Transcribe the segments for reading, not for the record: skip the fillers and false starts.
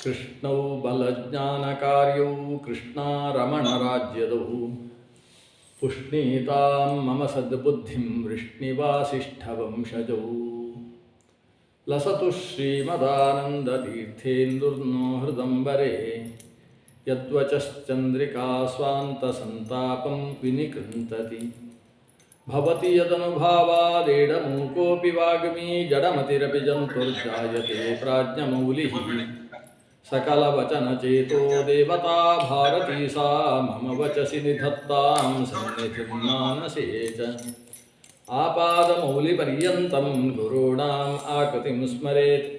ಕೃಷ್ಣೌ ಬಲಜ್ಞಾನಕಾರ್ಯೌ ಕೃಷ್ಣಾರಮಣರಾಜ್ಯದೌ ಪುಷ್ಣೀತಾಂ ಮಮ ಸದ್ಬುದ್ಧಿಂ ವೃಷ್ಣಿವಾಸಿಷ್ಠವಂಶಜೌ ಲಸತು ಶ್ರೀಮದಾನಂದತೀರ್ಥೇಂದುರ್ನೋ ಹೃದಂಬರೆ ಯದ್ವಚಶ್ಚಂದ್ರಿಕಾ ಸ್ವಾಂತಸಂತಾಪಂ ವಿನಿಕೃಂತತಿ ಭವತಿ ಯದನುಭಾವಾದೇಡಮೂಕೋऽಪಿ ವಾಗ್ಮೀ ಜಡಮತಿರಪಿ ಜಂತುರ್ಜಾಯತೆ ಪ್ರಾಜ್ಞಮೌಲಿಃ सकलवचनचेतो देवता भारती सा मम वचसि निधत्तां सन्निधिं मानसे च आपादमौलिपर्यन्तं गुरूणाम् आकृतिं स्मरेत्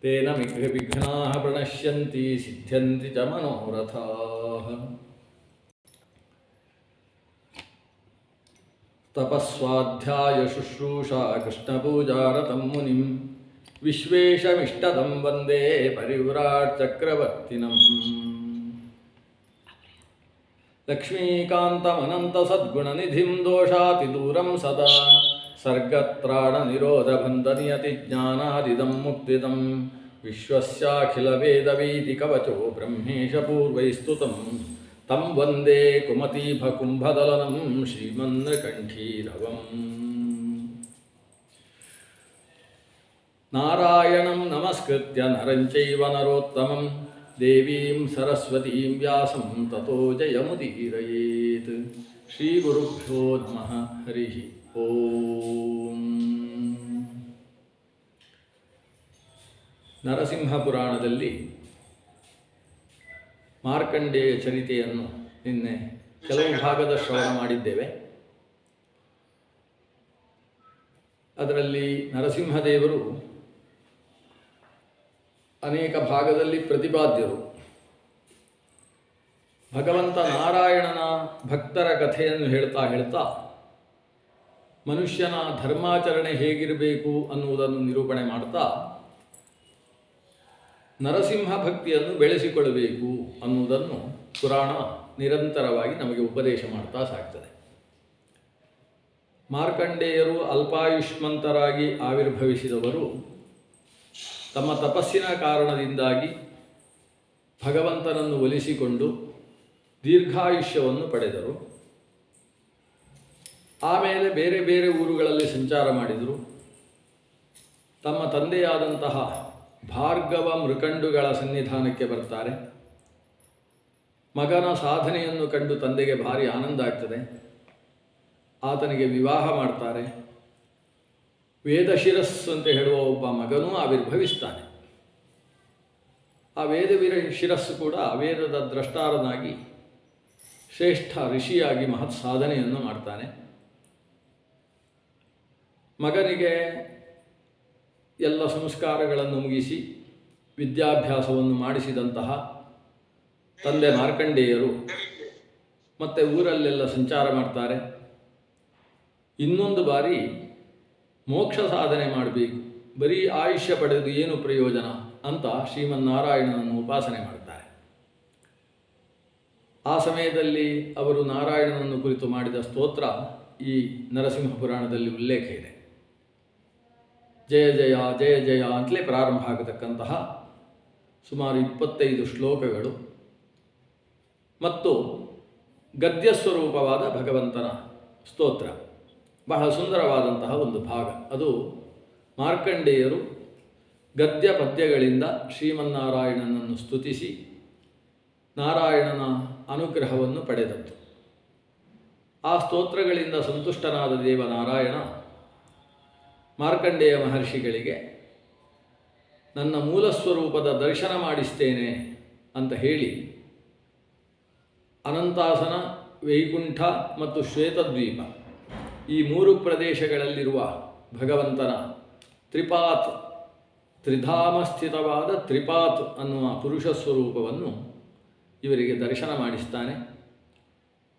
तेन विघ्नाः प्रणश्यन्ति सिद्ध्यन्ति च मनोरथाः तपस्वाध्यायशुश्रूषा कृष्णपूजारतं मुनिं विश्वेशमिष्टदं वन्दे परिव्राट् चक्रवर्तिनं लक्ष्मीकान्तमनन्तसद्गुणनिधिं दोषातिदूरं सदा सर्गत्राणनिरोधबन्धनियतिज्ञानादिदं मुक्तिदं विश्वस्याखिलवेदवीतिकवचो ब्रह्मेशपूर्वैस्तुतं तं वन्दे कुमतीभकुम्भदलनं श्रीमन्नृकण्ठीरवम् नारायणं नमस्कृत्य नरं चैव नरोत्तमं देवीं सरस्वतीं व्यासं ततो जयमुदीरयेत् श्रीगुरुभ्यो नमः हरिः ओम् ನರಸಿಂಹ ಪುರಾಣದಲ್ಲಿ ಮಾರ್ಕಂಡೇಯ ಚರಿತೆಯನ್ನು ನಿನ್ನೆ ಕೆಲವು ಭಾಗದ ಶ್ರವಣ ಮಾಡಿದ್ದೇವೆ. ಅದರಲ್ಲಿ ನರಸಿಂಹದೇವರು ಅನೇಕ ಭಾಗದಲ್ಲಿ ಪ್ರತಿಪಾದ್ಯರು. ಭಗವಂತ ನಾರಾಯಣನ ಭಕ್ತರ ಕಥೆಯನ್ನು ಹೇಳ್ತಾ ಹೇಳ್ತಾ ಮನುಷ್ಯನ ಧರ್ಮಾಚರಣೆ ಹೇಗಿರಬೇಕು ಅನ್ನುವುದನ್ನು ನಿರೂಪಣೆ ಮಾಡ್ತಾ ನರಸಿಂಹ ಭಕ್ತಿಯನ್ನು ಬೆಳೆಸಿಕೊಳ್ಳಬೇಕು ಅನ್ನುವುದನ್ನು ಪುರಾಣ ನಿರಂತರವಾಗಿ ನಮಗೆ ಉಪದೇಶ ಮಾಡ್ತಾ ಸಾಗ್ತದೆ. ಮಾರ್ಕಂಡೇಯರು ಅಲ್ಪಾಯುಷ್ಮಂತರಾಗಿ ಆವಿರ್ಭವಿಸಿದವರು ತಮ್ಮ ತಪಸ್ಸಿನ ಕಾರಣದಿಂದಾಗಿ ಭಗವಂತನನ್ನು ಒಲಿಸಿಕೊಂಡು ದೀರ್ಘಾಯುಷ್ಯವನ್ನು ಪಡೆದರು. ಆಮೇಲೆ ಬೇರೆ ಬೇರೆ ಊರುಗಳಲ್ಲಿ ಸಂಚಾರ ಮಾಡಿದರು. ತಮ್ಮ ತಂದೆಯಾದಂತಹ ಭಾರ್ಗವ ಮೃಕಂಡುಗಳ ಸನ್ನಿಧಾನಕ್ಕೆ ಬರ್ತಾರೆ. ಮಗನ ಸಾಧನೆಯನ್ನು ಕಂಡು ತಂದೆಗೆ ಭಾರಿ ಆನಂದ ಆಗ್ತದೆ. ಆತನಿಗೆ ವಿವಾಹ ಮಾಡ್ತಾರೆ. ವೇದಶಿರಸ್ಸು ಅಂತ ಹೇಳುವ ಒಬ್ಬ ಮಗನೂ ಆವಿರ್ಭವಿಸ್ತಾನೆ. ಆ ಶಿರಸ್ಸು ಕೂಡ ವೇದದ ದ್ರಷ್ಟಾರನಾಗಿ ಶ್ರೇಷ್ಠ ಋಷಿಯಾಗಿ ಮಹತ್ ಸಾಧನೆಯನ್ನು ಮಾಡ್ತಾನೆ. ಮಗನಿಗೆ ಎಲ್ಲ ಸಂಸ್ಕಾರಗಳನ್ನು ಮುಗಿಸಿ ವಿದ್ಯಾಭ್ಯಾಸವನ್ನು ಮಾಡಿಸಿದಂತಹ ತಂದೆ ಮಾರ್ಕಂಡೇಯರು ಮತ್ತೆ ಊರಲ್ಲೆಲ್ಲ ಸಂಚಾರ ಮಾಡ್ತಾರೆ. ಇನ್ನೊಂದು ಬಾರಿ ಮೋಕ್ಷ ಸಾಧನೆ ಮಾಡಬೇಕು, ಬರೀ ಆಯುಷ್ಯ ಪಡೆದು ಏನು ಪ್ರಯೋಜನ ಅಂತ ಶ್ರೀಮನ್ನಾರಾಯಣನನ್ನು ಉಪಾಸನೆ ಮಾಡ್ತಾರೆ. ಆ ಸಮಯದಲ್ಲಿ ಅವರು ನಾರಾಯಣನನ್ನು ಕುರಿತು ಮಾಡಿದ ಸ್ತೋತ್ರ ಈ ನರಸಿಂಹ ಪುರಾಣದಲ್ಲಿ ಉಲ್ಲೇಖ ಇದೆ. ಜಯ ಜಯ ಜಯ ಜಯ ಅಂತಲೇ ಪ್ರಾರಂಭ ಆಗತಕ್ಕಂತಹ ಸುಮಾರು 25 ಶ್ಲೋಕಗಳು ಮತ್ತು ಗದ್ಯ ಸ್ವರೂಪವಾದ ಭಗವಂತನ ಸ್ತೋತ್ರ, ಬಹಳ ಸುಂದರವಾದಂತಹ ಒಂದು ಭಾಗ. ಅದು ಮಾರ್ಕಂಡೇಯರು ಗದ್ಯ ಪದ್ಯಗಳಿಂದ ಶ್ರೀಮನ್ನಾರಾಯಣನನ್ನು ಸ್ತುತಿಸಿ ನಾರಾಯಣನ ಅನುಗ್ರಹವನ್ನು ಪಡೆದದ್ದು. ಆ ಸ್ತೋತ್ರಗಳಿಂದ ಸಂತುಷ್ಟನಾದ ದೇವನಾರಾಯಣ ಮಾರ್ಕಂಡೇಯ ಮಹರ್ಷಿಗಳಿಗೆ ನನ್ನ ಮೂಲ ಸ್ವರೂಪದ ದರ್ಶನ ಮಾಡಿಸ್ತೇನೆ ಅಂತ ಹೇಳಿ ಅನಂತಾಸನ, ವೈಕುಂಠ ಮತ್ತು ಶ್ವೇತದ್ವೀಪ ಈ 3 ಪ್ರದೇಶಗಳಲ್ಲಿರುವ ಭಗವಂತನ ತ್ರಿಪಾತ್, ತ್ರಿಧಾಮ ಸ್ಥಿತವಾದ ತ್ರಿಪಾತ್ ಅನ್ನುವ ಪುರುಷ ಸ್ವರೂಪವನ್ನು ಇವರಿಗೆ ದರ್ಶನ ಮಾಡಿಸ್ತಾನೆ.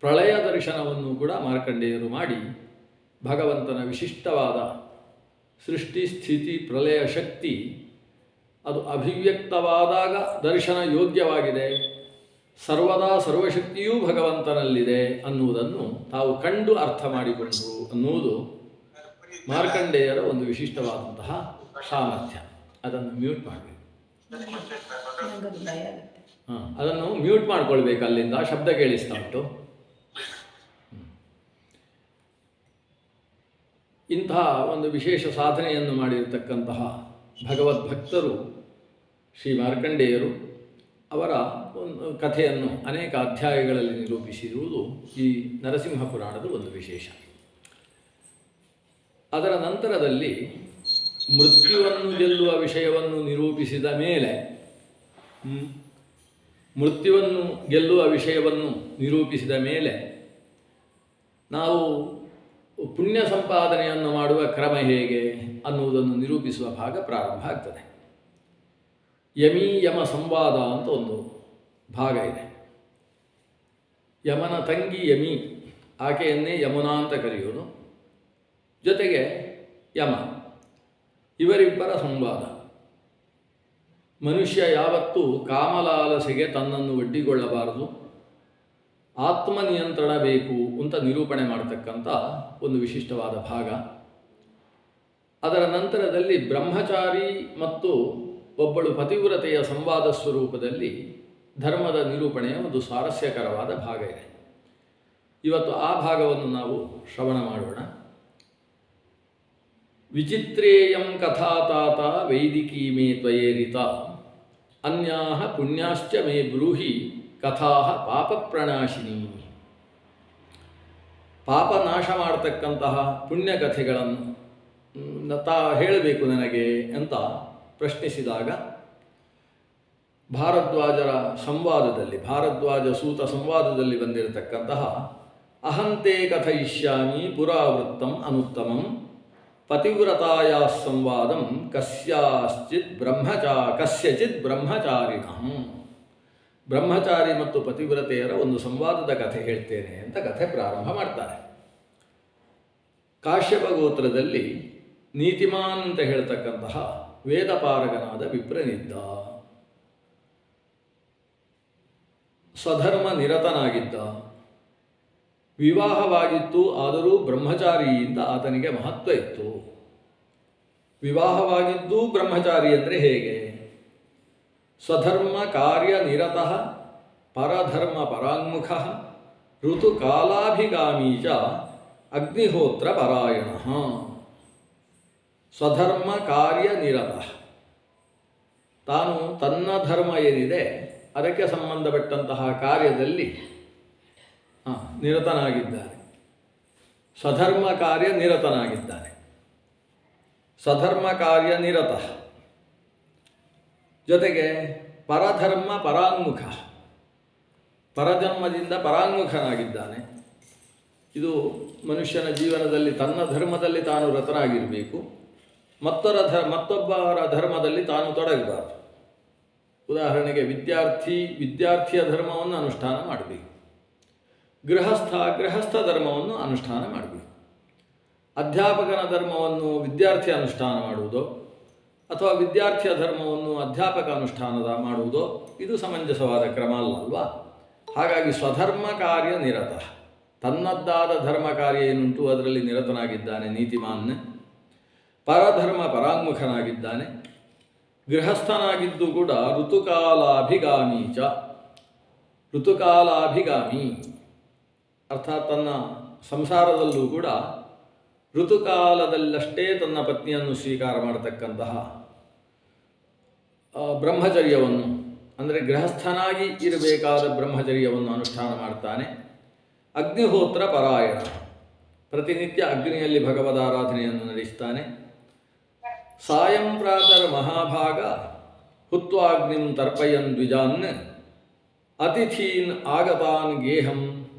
ಪ್ರಳಯ ದರ್ಶನವನ್ನು ಕೂಡ ಮಾರ್ಕಂಡೇಯರು ಮಾಡಿ ಭಗವಂತನ ವಿಶಿಷ್ಟವಾದ ಸೃಷ್ಟಿ ಸ್ಥಿತಿ ಪ್ರಳಯ ಶಕ್ತಿ ಅದು ಅಭಿವ್ಯಕ್ತವಾದಾಗ ದರ್ಶನ ಯೋಗ್ಯವಾಗಿದೆ, ಸರ್ವದಾ ಸರ್ವಶಕ್ತಿಯೂ ಭಗವಂತನಲ್ಲಿದೆ ಅನ್ನುವುದನ್ನು ತಾವು ಕಂಡು ಅರ್ಥ ಮಾಡಿಕೊಂಡರು ಅನ್ನುವುದು ಮಾರ್ಕಂಡೇಯರ ಒಂದು ವಿಶಿಷ್ಟವಾದಂತಹ ಸಾಮರ್ಥ್ಯ. ಅದನ್ನು ಮ್ಯೂಟ್ ಮಾಡಬೇಕು. ನಂಗದು ಭಯ ಆಗುತ್ತೆ. ಹಾಂ, ಅದನ್ನು ಮ್ಯೂಟ್ ಮಾಡ್ಕೊಳ್ಬೇಕು, ಅಲ್ಲಿಂದ ಶಬ್ದ ಕೇಳಿಸ್ತಾ ಉಂಟು. ಇಂತಹ ಒಂದು ವಿಶೇಷ ಸಾಧನೆಯನ್ನು ಮಾಡಿರತಕ್ಕಂತಹ ಭಗವದ್ಭಕ್ತರು ಶ್ರೀ ಮಾರ್ಕಂಡೇಯರು ಅವರ ಒಂದು ಕಥೆಯನ್ನು ಅನೇಕ ಅಧ್ಯಾಯಗಳಲ್ಲಿ ನಿರೂಪಿಸಿರುವುದು ಈ ನರಸಿಂಹ ಪುರಾಣದ ಒಂದು ವಿಶೇಷ. ಅದರ ನಂತರದಲ್ಲಿ ಮೃತ್ಯುವನ್ನು ಗೆಲ್ಲುವ ವಿಷಯವನ್ನು ನಿರೂಪಿಸಿದ ಮೇಲೆ ಮೃತ್ಯುವನ್ನು ಗೆಲ್ಲುವ ವಿಷಯವನ್ನು ನಿರೂಪಿಸಿದ ಮೇಲೆ ನಾವು ಪುಣ್ಯ ಸಂಪಾದನೆಯನ್ನು ಮಾಡುವ ಕ್ರಮ ಹೇಗೆ ಅನ್ನುವುದನ್ನು ನಿರೂಪಿಸುವ ಭಾಗ ಪ್ರಾರಂಭ ಆಗ್ತದೆ. ಯಮೀ ಯಮ ಸಂವಾದ ಅಂತ ಒಂದು ಭಾಗ ಇದೆ. ಯಮನ ತಂಗಿ ಯಮಿ, ಆಕೆಯನ್ನೇ ಯಮುನಾ ಅಂತ ಕರೆಯೋದು, ಜೊತೆಗೆ ಯಮ, ಇವರಿಬ್ಬರ ಸಂವಾದ. ಮನುಷ್ಯ ಯಾವತ್ತೂ ಕಾಮಲಾಲಸೆಗೆ ತನ್ನನ್ನು ಒಡ್ಡಿಕೊಳ್ಳಬಾರದು, ಆತ್ಮನಿಯಂತ್ರಣ ಬೇಕು ಅಂತ ನಿರೂಪಣೆ ಮಾಡತಕ್ಕಂಥ ಒಂದು ವಿಶಿಷ್ಟವಾದ ಭಾಗ. ಅದರ ನಂತರದಲ್ಲಿ ಬ್ರಹ್ಮಚಾರಿ ಮತ್ತು ಒಬ್ಬಳು ಪತಿವ್ರತೆಯ ಸಂವಾದ ಸ್ವರೂಪದಲ್ಲಿ ಧರ್ಮದ ನಿರೂಪಣೆಯ ಒಂದು ಸ್ವಾರಸ್ಯಕರವಾದ ಭಾಗ ಇದೆ. ಇವತ್ತು ಆ ಭಾಗವನ್ನು ನಾವು ಶ್ರವಣ ಮಾಡೋಣ. ವಿಚಿತ್ರೇಯಂ ಕಥಾತಾತ ವೈದಿಕೀ ಮೇ ತ್ವಯೇರಿತ ಅನ್ಯಾಹ ಪುಣ್ಯಾಶ್ಚ ಮೇ ಬ್ರೂಹಿ ಕಥಾ ಪಾಪ ಪ್ರಣಾಶಿನಿ. ಪಾಪ ನಾಶ ಮಾಡತಕ್ಕಂತಹ ಪುಣ್ಯಕಥೆಗಳನ್ನು ಹೇಳಬೇಕು ನನಗೆ ಅಂತ ಪ್ರಶ್ನಿಸಿದಾಗ ಭಾರದ್ವಾಜರ ಸಂವಾದದಲ್ಲಿ, ಭಾರದ್ವಾಜ ಸೂತ ಸಂವಾದದಲ್ಲಿ ಬಂದಿರತಕ್ಕಂತಹ ಅಹಂತೆ ಕಥಯಿಷ್ಯಾಮಿ ಪುರಾವೃತ್ತಂ ಅನುತ್ತಮಂ ಪತಿವ್ರತಾಯ ಸಂವಾದಂ ಕಸ್ಯಚಿತ್ ಬ್ರಹ್ಮಚಾರಿಣಃ. ಬ್ರಹ್ಮಚಾರಿ ಮತ್ತು ಪತಿವ್ರತೆಯರ ಒಂದು ಸಂವಾದದ ಕಥೆ ಹೇಳ್ತೇನೆ ಅಂತ ಕಥೆ ಪ್ರಾರಂಭ ಮಾಡ್ತಾರೆ. ಕಾಶ್ಯಪ ಗೋತ್ರದಲ್ಲಿ ನೀತಿಮಾನ್ ಅಂತ ಹೇಳ್ತಕ್ಕಂತಹ ವೇದಪಾರಗನಾದ ವಿಪ್ರನಿದ್ದ. ಸ್ವಧರ್ಮ ನಿರತನಾಗಿದ್ದ. ವಿವಾಹವಾಗಿತ್ತು, ಆದರೂ ಬ್ರಹ್ಮಚಾರಿಯಿಂದ ಆತನಿಗೆ ಮಹತ್ವ ಇತ್ತು. ವಿವಾಹವಾಗಿದ್ದು ಬ್ರಹ್ಮಚಾರಿ ಅಂದರೆ ಹೇಗೆ? ಸ್ವಧರ್ಮ ಕಾರ್ಯ ನಿರತಃ ಪರಧರ್ಮ ಪರಾಂಗುಖ ಋತುಕಾಲಾಭಿಗಾಮೀ ಚ ಅಗ್ನಿಹೋತ್ರ ಪರಾಯಣ. ಸ್ವಧರ್ಮ ಕಾರ್ಯ ನಿರತಃ, ತಾನು ತನ್ನ ಧರ್ಮ ಏನಿದೆ ಅದಕ್ಕೆ ಸಂಬಂಧಪಟ್ಟಂತಹ ಕಾರ್ಯದಲ್ಲಿ ನಿರತನಾಗಿದ್ದಾನೆ. ಸ್ವಧರ್ಮ ಕಾರ್ಯ ನಿರತನಾಗಿದ್ದಾನೆ. ಸ್ವಧರ್ಮ ಕಾರ್ಯ ನಿರತಃ, ಜೊತೆಗೆ ಪರಧರ್ಮ ಪರಾಂಗುಖ, ಪರಧರ್ಮದಿಂದ ಪರಾಂಗುಖನಾಗಿದ್ದಾನೆ. ಇದು ಮನುಷ್ಯನ ಜೀವನದಲ್ಲಿ ತನ್ನ ಧರ್ಮದಲ್ಲಿ ತಾನು ರತನಾಗಿರಬೇಕು, ಮತ್ತೊಬ್ಬರ ಧರ್ಮದಲ್ಲಿ ತಾನು ತೊಡಗಬಾರದು. ಉದಾಹರಣೆಗೆ ವಿದ್ಯಾರ್ಥಿಯ ಧರ್ಮವನ್ನು ಅನುಷ್ಠಾನ ಮಾಡಬೇಕು, ಗೃಹಸ್ಥ ಧರ್ಮವನ್ನು ಅನುಷ್ಠಾನ ಮಾಡಬೇಕು. ಅಧ್ಯಾಪಕನ ಧರ್ಮವನ್ನು ವಿದ್ಯಾರ್ಥಿ ಅನುಷ್ಠಾನ ಮಾಡುವುದೋ ಅಥವಾ ವಿದ್ಯಾರ್ಥಿಯ ಧರ್ಮವನ್ನು ಅಧ್ಯಾಪಕ ಅನುಷ್ಠಾನದ ಮಾಡುವುದೋ ಇದು ಸಮಂಜಸವಾದ ಕ್ರಮ ಅಲ್ವಾ? ಹಾಗಾಗಿ ಸ್ವಧರ್ಮ ಕಾರ್ಯ ನಿರತ, ತನ್ನದ್ದಾದ ಧರ್ಮ ಕಾರ್ಯ ಏನುಂಟು ಅದರಲ್ಲಿ ನಿರತನಾಗಿದ್ದಾನೆ ನೀತಿಮಾನ್. ಪರಧರ್ಮ ಪರಾಂಗುಖನಾಗಿದ್ದಾನೆ. ಗೃಹಸ್ಥನಾಗಿದ್ದು ಕೂಡ ಋತುಕಾಲಾಭಿಗಾಮೀ ಚ, ಋತುಕಾಲಾಭಿಗಾಮಿ ಅರ್ಥಾತ್ ತನ್ನ ಸಂಸಾರದಲ್ಲೂ ಕೂಡ ಋತುಕಾಲದಲ್ಲಷ್ಟೇ ತನ್ನ ಪತ್ನಿಯನ್ನು ಸ್ವೀಕಾರ ಮಾಡತಕ್ಕಂತಹ ಬ್ರಹ್ಮಚರ್ಯವನ್ನು, ಅಂದರೆ ಗೃಹಸ್ಥನಾಗಿ ಇರಬೇಕಾದ ಬ್ರಹ್ಮಚರ್ಯವನ್ನು ಅನುಷ್ಠಾನ ಮಾಡ್ತಾನೆ. ಅಗ್ನಿಹೋತ್ರ ಪರಾಯಣ, ಪ್ರತಿನಿತ್ಯ ಅಗ್ನಿಯಲ್ಲಿ ಭಗವದಾರಾಧನೆಯನ್ನು ನಡೆಸ್ತಾನೆ. ಸಾಯಂ ಪ್ರಾತರ್ ಮಹಾಭಾಗ ಹುತ್ವಾಗ್ನಿಂ ತರ್ಪಯನ್ ದ್ವಿಜಾನ್ ಅತಿಥೀನ್ ಆಗತಾನ್ ಗೇಹಂ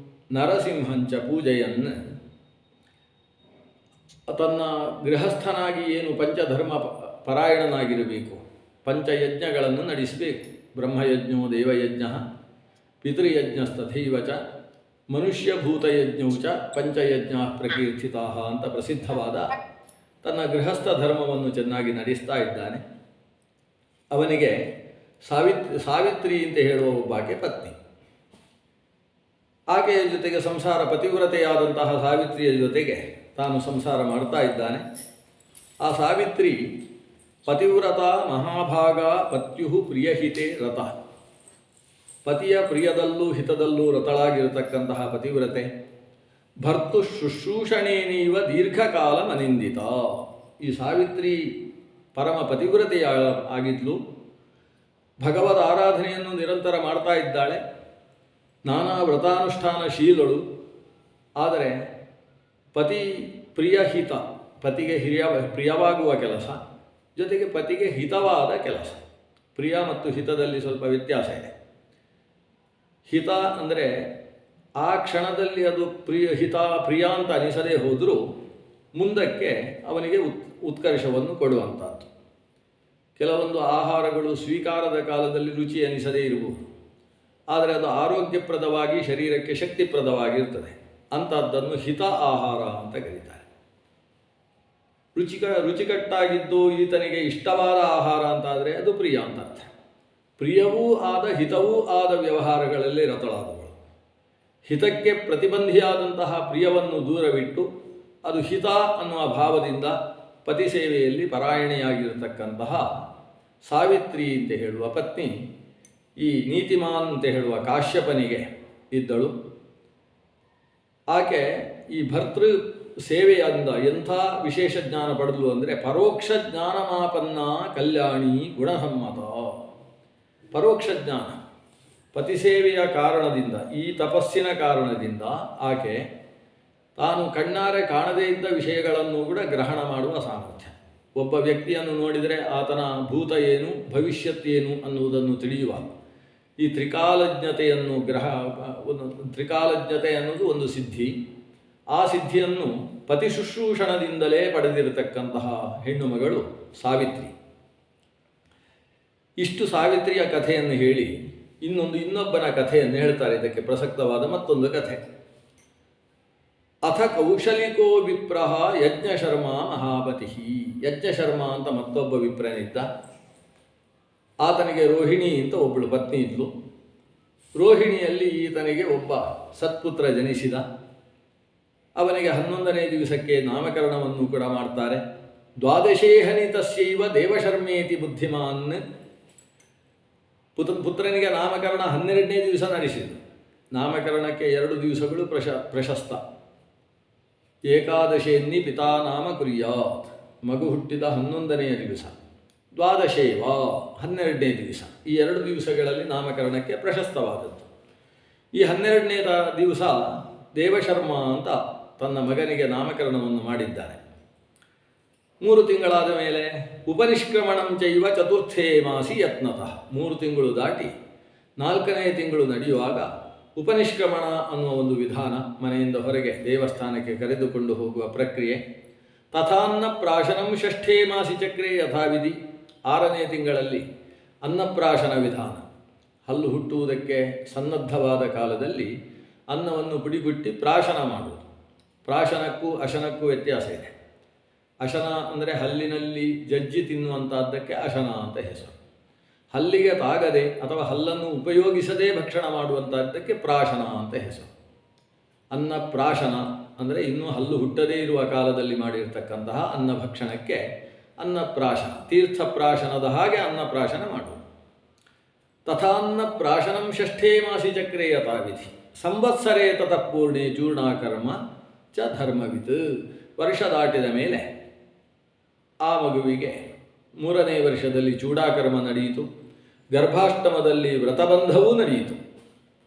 ನರಸಿಂಹಂಚ ಪೂಜಯನ್. ತನ್ನ ಗೃಹಸ್ಥನಾಗಿ ಏನು ಪಂಚಧರ್ಮ ಪರಾಯಣನಾಗಿರಬೇಕು, ಪಂಚಯಜ್ಞಗಳನ್ನು ನಡೆಸಬೇಕು. ಬ್ರಹ್ಮಯಜ್ಞೋ ದೇವಯಜ್ಞ ಪಿತೃಯಜ್ಞಸ್ತಥೈವ ಚ ಮನುಷ್ಯಭೂತಯಜ್ಞೌ ಚ ಪಂಚಯಜ್ಞ ಪ್ರಕೀರ್ತಿತಾ ಅಂತ ಪ್ರಸಿದ್ಧವಾದ ತನ್ನ ಗೃಹಸ್ಥ ಧರ್ಮವನ್ನು ಚೆನ್ನಾಗಿ ನಡೆಸ್ತಾ ಇದ್ದಾನೆ. ಅವನಿಗೆ ಸಾವಿತ್ರಿ ಅಂತ ಹೇಳುವ ಒಬ್ಬಾಕೆ ಪತ್ನಿ. ಆಕೆಯ ಜೊತೆಗೆ ಸಂಸಾರ, ಪತಿವ್ರತೆಯಾದಂತಹ ಸಾವಿತ್ರಿಯ ಜೊತೆಗೆ ತಾನು ಸಂಸಾರ ಮಾಡ್ತಾ ಇದ್ದಾನೆ. ಆ ಸಾವಿತ್ರಿ ಪತಿವ್ರತ ಮಹಾಭಾಗ ಪತ್ಯು ಪ್ರಿಯಹಿತೆ ರತ. ಪತಿಯ ಪ್ರಿಯದಲ್ಲೂ ಹಿತದಲ್ಲೂ ರತಳಾಗಿರತಕ್ಕಂತಹ ಪತಿವ್ರತೆ. ಭರ್ತು ಶುಶ್ರೂಷಣೇನೀವ ದೀರ್ಘಕಾಲ ಮನಿಂದಿತ. ಈ ಸಾವಿತ್ರಿ ಪರಮ ಪತಿವ್ರತೆಯ ಆಗಿದ್ಲು. ಭಗವದ್ ಆರಾಧನೆಯನ್ನು ನಿರಂತರ ಮಾಡ್ತಾ ಇದ್ದಾಳೆ. ನಾನಾ ವ್ರತಾನುಷ್ಠಾನಶೀಲಳು. ಆದರೆ ಪತಿ ಪ್ರಿಯಹಿತ, ಪತಿಗೆ ಪ್ರಿಯವಾಗುವ ಕೆಲಸ, ಜೊತೆಗೆ ಪತಿಗೆ ಹಿತವಾದ ಕೆಲಸ. ಪ್ರಿಯ ಮತ್ತು ಹಿತದಲ್ಲಿ ಸ್ವಲ್ಪ ವ್ಯತ್ಯಾಸ ಇದೆ. ಹಿತ ಅಂದರೆ ಆ ಕ್ಷಣದಲ್ಲಿ ಅದು ಪ್ರಿಯ ಅಂತ ಅನಿಸದೇ ಹೋದರೂ ಮುಂದಕ್ಕೆ ಅವನಿಗೆ ಉತ್ಕರ್ಷವನ್ನು ಕೊಡುವಂಥದ್ದು. ಕೆಲವೊಂದು ಆಹಾರಗಳು ಸ್ವೀಕಾರದ ಕಾಲದಲ್ಲಿ ರುಚಿ ಅನಿಸದೇ ಇರಬಹುದು, ಆದರೆ ಅದು ಆರೋಗ್ಯಪ್ರದವಾಗಿ ಶರೀರಕ್ಕೆ ಶಕ್ತಿಪ್ರದವಾಗಿರ್ತದೆ. ಅಂಥದ್ದನ್ನು ಹಿತ ಆಹಾರ ಅಂತ ಕರೀತಾರೆ. ರುಚಿಕಟ್ಟಾಗಿದ್ದು ಈತನಿಗೆ ಇಷ್ಟವಾದ ಆಹಾರ ಅಂತಾದರೆ ಅದು ಪ್ರಿಯ ಅಂತ ಅರ್ಥ. ಪ್ರಿಯವೂ ಆದ ಹಿತವೂ ಆದ ವ್ಯವಹಾರಗಳಲ್ಲಿ ರತಳಾದವಳು. ಹಿತಕ್ಕೆ ಪ್ರತಿಬಂಧಿಯಾದಂತಹ ಪ್ರಿಯವನ್ನು ದೂರವಿಟ್ಟು ಅದು ಹಿತ ಅನ್ನುವ ಭಾವದಿಂದ ಪತಿ ಸೇವೆಯಲ್ಲಿ ಪರಾಯಣೆಯಾಗಿರತಕ್ಕಂತಹ ಸಾವಿತ್ರಿ ಅಂತ ಹೇಳುವ ಪತ್ನಿ ಈ ನೀತಿಮಾನ್ ಅಂತ ಹೇಳುವ ಕಾಶ್ಯಪನಿಗೆ ಇದ್ದಳು. ಆಕೆ ಈ ಭರ್ತೃ ಸೇವೆಯಿಂದ ಎಂಥ ವಿಶೇಷ ಜ್ಞಾನ ಪಡೆದಳು ಅಂದರೆ ಪರೋಕ್ಷ ಜ್ಞಾನಮಾಪನ್ನ ಕಲ್ಯಾಣಿ ಗುಣಸಮ್ಮತ. ಪರೋಕ್ಷ ಜ್ಞಾನ, ಪತಿಸೇವೆಯ ಕಾರಣದಿಂದ, ಈ ತಪಸ್ಸಿನ ಕಾರಣದಿಂದ ಆಕೆ ತಾನು ಕಣ್ಣಾರೆ ಕಾಣದೇ ಇದ್ದ ವಿಷಯಗಳನ್ನು ಕೂಡ ಗ್ರಹಣ ಮಾಡುವ ಸಾಮರ್ಥ್ಯ. ಒಬ್ಬ ವ್ಯಕ್ತಿಯನ್ನು ನೋಡಿದರೆ ಆತನ ಭೂತ ಏನು ಭವಿಷ್ಯತ್ ಏನು ಅನ್ನುವುದನ್ನು ತಿಳಿಯುವ ಈ ತ್ರಿಕಾಲಜ್ಞತೆಯನ್ನು ತ್ರಿಕಾಲಜ್ಞತೆ ಅನ್ನೋದು ಒಂದು ಸಿದ್ಧಿ. ಆ ಸಿದ್ಧಿಯನ್ನು ಪತಿ ಶುಶ್ರೂಷಣದಿಂದಲೇ ಪಡೆದಿರತಕ್ಕಂತಹ ಹೆಣ್ಣು ಮಗಳು ಸಾವಿತ್ರಿ. ಇಷ್ಟು ಸಾವಿತ್ರಿಯ ಕಥೆಯನ್ನು ಹೇಳಿ ಇನ್ನೊಬ್ಬನ ಕಥೆಯನ್ನು ಹೇಳ್ತಾರೆ. ಇದಕ್ಕೆ ಪ್ರಸಕ್ತವಾದ ಮತ್ತೊಂದು ಕಥೆ. ಅಥ ಕೌಶಲಿಕೋ ವಿಪ್ರಹ ಯಜ್ಞಶರ್ಮ ಮಹಾಪತಿ. ಯಜ್ಞಶರ್ಮ ಅಂತ ಮತ್ತೊಬ್ಬ ವಿಪ್ರನಿದ್ದ. ಆತನಿಗೆ ರೋಹಿಣಿ ಅಂತ ಒಬ್ಬಳು ಪತ್ನಿ ಇದ್ಲು. ರೋಹಿಣಿಯಲ್ಲಿ ಈತನಿಗೆ ಒಬ್ಬ ಸತ್ಪುತ್ರ ಜನಿಸಿದ. ಅವನಿಗೆ 11ನೇ ದಿವಸಕ್ಕೆ ನಾಮಕರಣವನ್ನು ಕೂಡ ಮಾಡ್ತಾರೆ. ದ್ವಾದಶೇಹನಿ ತಸ್ಯೈವ ದೇವಶರ್ಮೇತಿ ಬುದ್ಧಿಮಾನ್. ಪುತ್ರನಿಗೆ ನಾಮಕರಣ 12ನೇ ದಿವಸ ನಡೆಸಿದರು. ನಾಮಕರಣಕ್ಕೆ 2 ದಿವಸಗಳು ಪ್ರಶಸ್ತ. ಏಕಾದಶೇನ್ನಿ ಪಿತಾ ನಾಮ ಕುರ್ಯಾತ್, ಮಗು ಹುಟ್ಟಿದ 11ನೆಯ ದಿವಸ. ದ್ವಾದಶೇವ 12ನೇ ದಿವಸ. ಈ 2 ದಿವಸಗಳಲ್ಲಿ ನಾಮಕರಣಕ್ಕೆ ಪ್ರಶಸ್ತವಾದದ್ದು. ಈ 12ನೇ ದಿವಸ ದೇವಶರ್ಮ ಅಂತ ತನ್ನ ಮಗನಿಗೆ ನಾಮಕರಣವನ್ನು ಮಾಡಿದ್ದಾರೆ. 3 ತಿಂಗಳಾದ ಮೇಲೆ ಉಪನಿಷ್ಕ್ರಮಣಂ ಚೈವ ಚತುರ್ಥೇ ಮಾಸಿ ಯತ್ನತಃ. 3 ತಿಂಗಳು ದಾಟಿ 4ನೇ ತಿಂಗಳು ನಡೆಯುವಾಗ ಉಪನಿಷ್ಕ್ರಮಣ ಅನ್ನುವ ಒಂದು ವಿಧಾನ, ಮನೆಯಿಂದ ಹೊರಗೆ ದೇವಸ್ಥಾನಕ್ಕೆ ಕರೆದುಕೊಂಡು ಹೋಗುವ ಪ್ರಕ್ರಿಯೆ. ತಥಾನ್ನ ಪ್ರಾಶನಂ ಷಷ್ಠೇ ಮಾಸಿ ಚಕ್ರೇ ಯಥಾವಿಧಿ. 6ನೇ ತಿಂಗಳಲ್ಲಿ ಅನ್ನಪ್ರಾಶನ ವಿಧಾನ. ಹಲ್ಲು ಹುಟ್ಟುವುದಕ್ಕೆ ಸನ್ನದ್ಧವಾದ ಕಾಲದಲ್ಲಿ ಅನ್ನವನ್ನು ಪುಡಿಗುಟ್ಟಿ ಪ್ರಾಶನ ಮಾಡುವುದು. ಪ್ರಾಶನಕ್ಕೂ ಅಶನಕ್ಕೂ ವ್ಯತ್ಯಾಸ ಇದೆ. ಅಶನ ಅಂದರೆ ಹಲ್ಲಿನಲ್ಲಿ ಜಜ್ಜಿ ತಿನ್ನುವಂಥದ್ದಕ್ಕೆ ಅಶನ ಅಂತ ಹೆಸರು. ಹಲ್ಲಿಗೆ ತಾಗದೆ ಅಥವಾ ಹಲ್ಲನ್ನು ಉಪಯೋಗಿಸದೇ ಭಕ್ಷಣ ಮಾಡುವಂಥದ್ದಕ್ಕೆ ಪ್ರಾಶನ ಅಂತ ಹೆಸರು. ಅನ್ನಪ್ರಾಶನ ಅಂದರೆ ಇನ್ನೂ ಹಲ್ಲು ಹುಟ್ಟದೇ ಇರುವ ಕಾಲದಲ್ಲಿ ಮಾಡಿರ್ತಕ್ಕಂತಹ ಅನ್ನಭಕ್ಷಣಕ್ಕೆ ಅನ್ನಪ್ರಾಶನ. ತೀರ್ಥಪ್ರಾಶನದ ಹಾಗೆ ಅನ್ನಪ್ರಾಶನ ಮಾಡುವುದು. ತಥಾನ್ನ ಪ್ರಾಶನಂ ಷಷ್ಠೇ ಮಾಸಿ ಚಕ್ರೇ ಯಥಾವಿಧಿ. ಸಂವತ್ಸರೇ ತತಃ ಪೂರ್ಣೆ ಚೂರ್ಣಾಕರ್ಮ ಚ ಧರ್ಮವಿತ್. ವರ್ಷ ದಾಟಿದ ಮೇಲೆ ಆ ಮಗುವಿಗೆ 3ನೇ ವರ್ಷದಲ್ಲಿ ಚೂಡಾಕರ್ಮ ನಡೆಯಿತು. ಗರ್ಭಾಷ್ಟಮದಲ್ಲಿ ವ್ರತಬಂಧವೂ ನಡೆಯಿತು.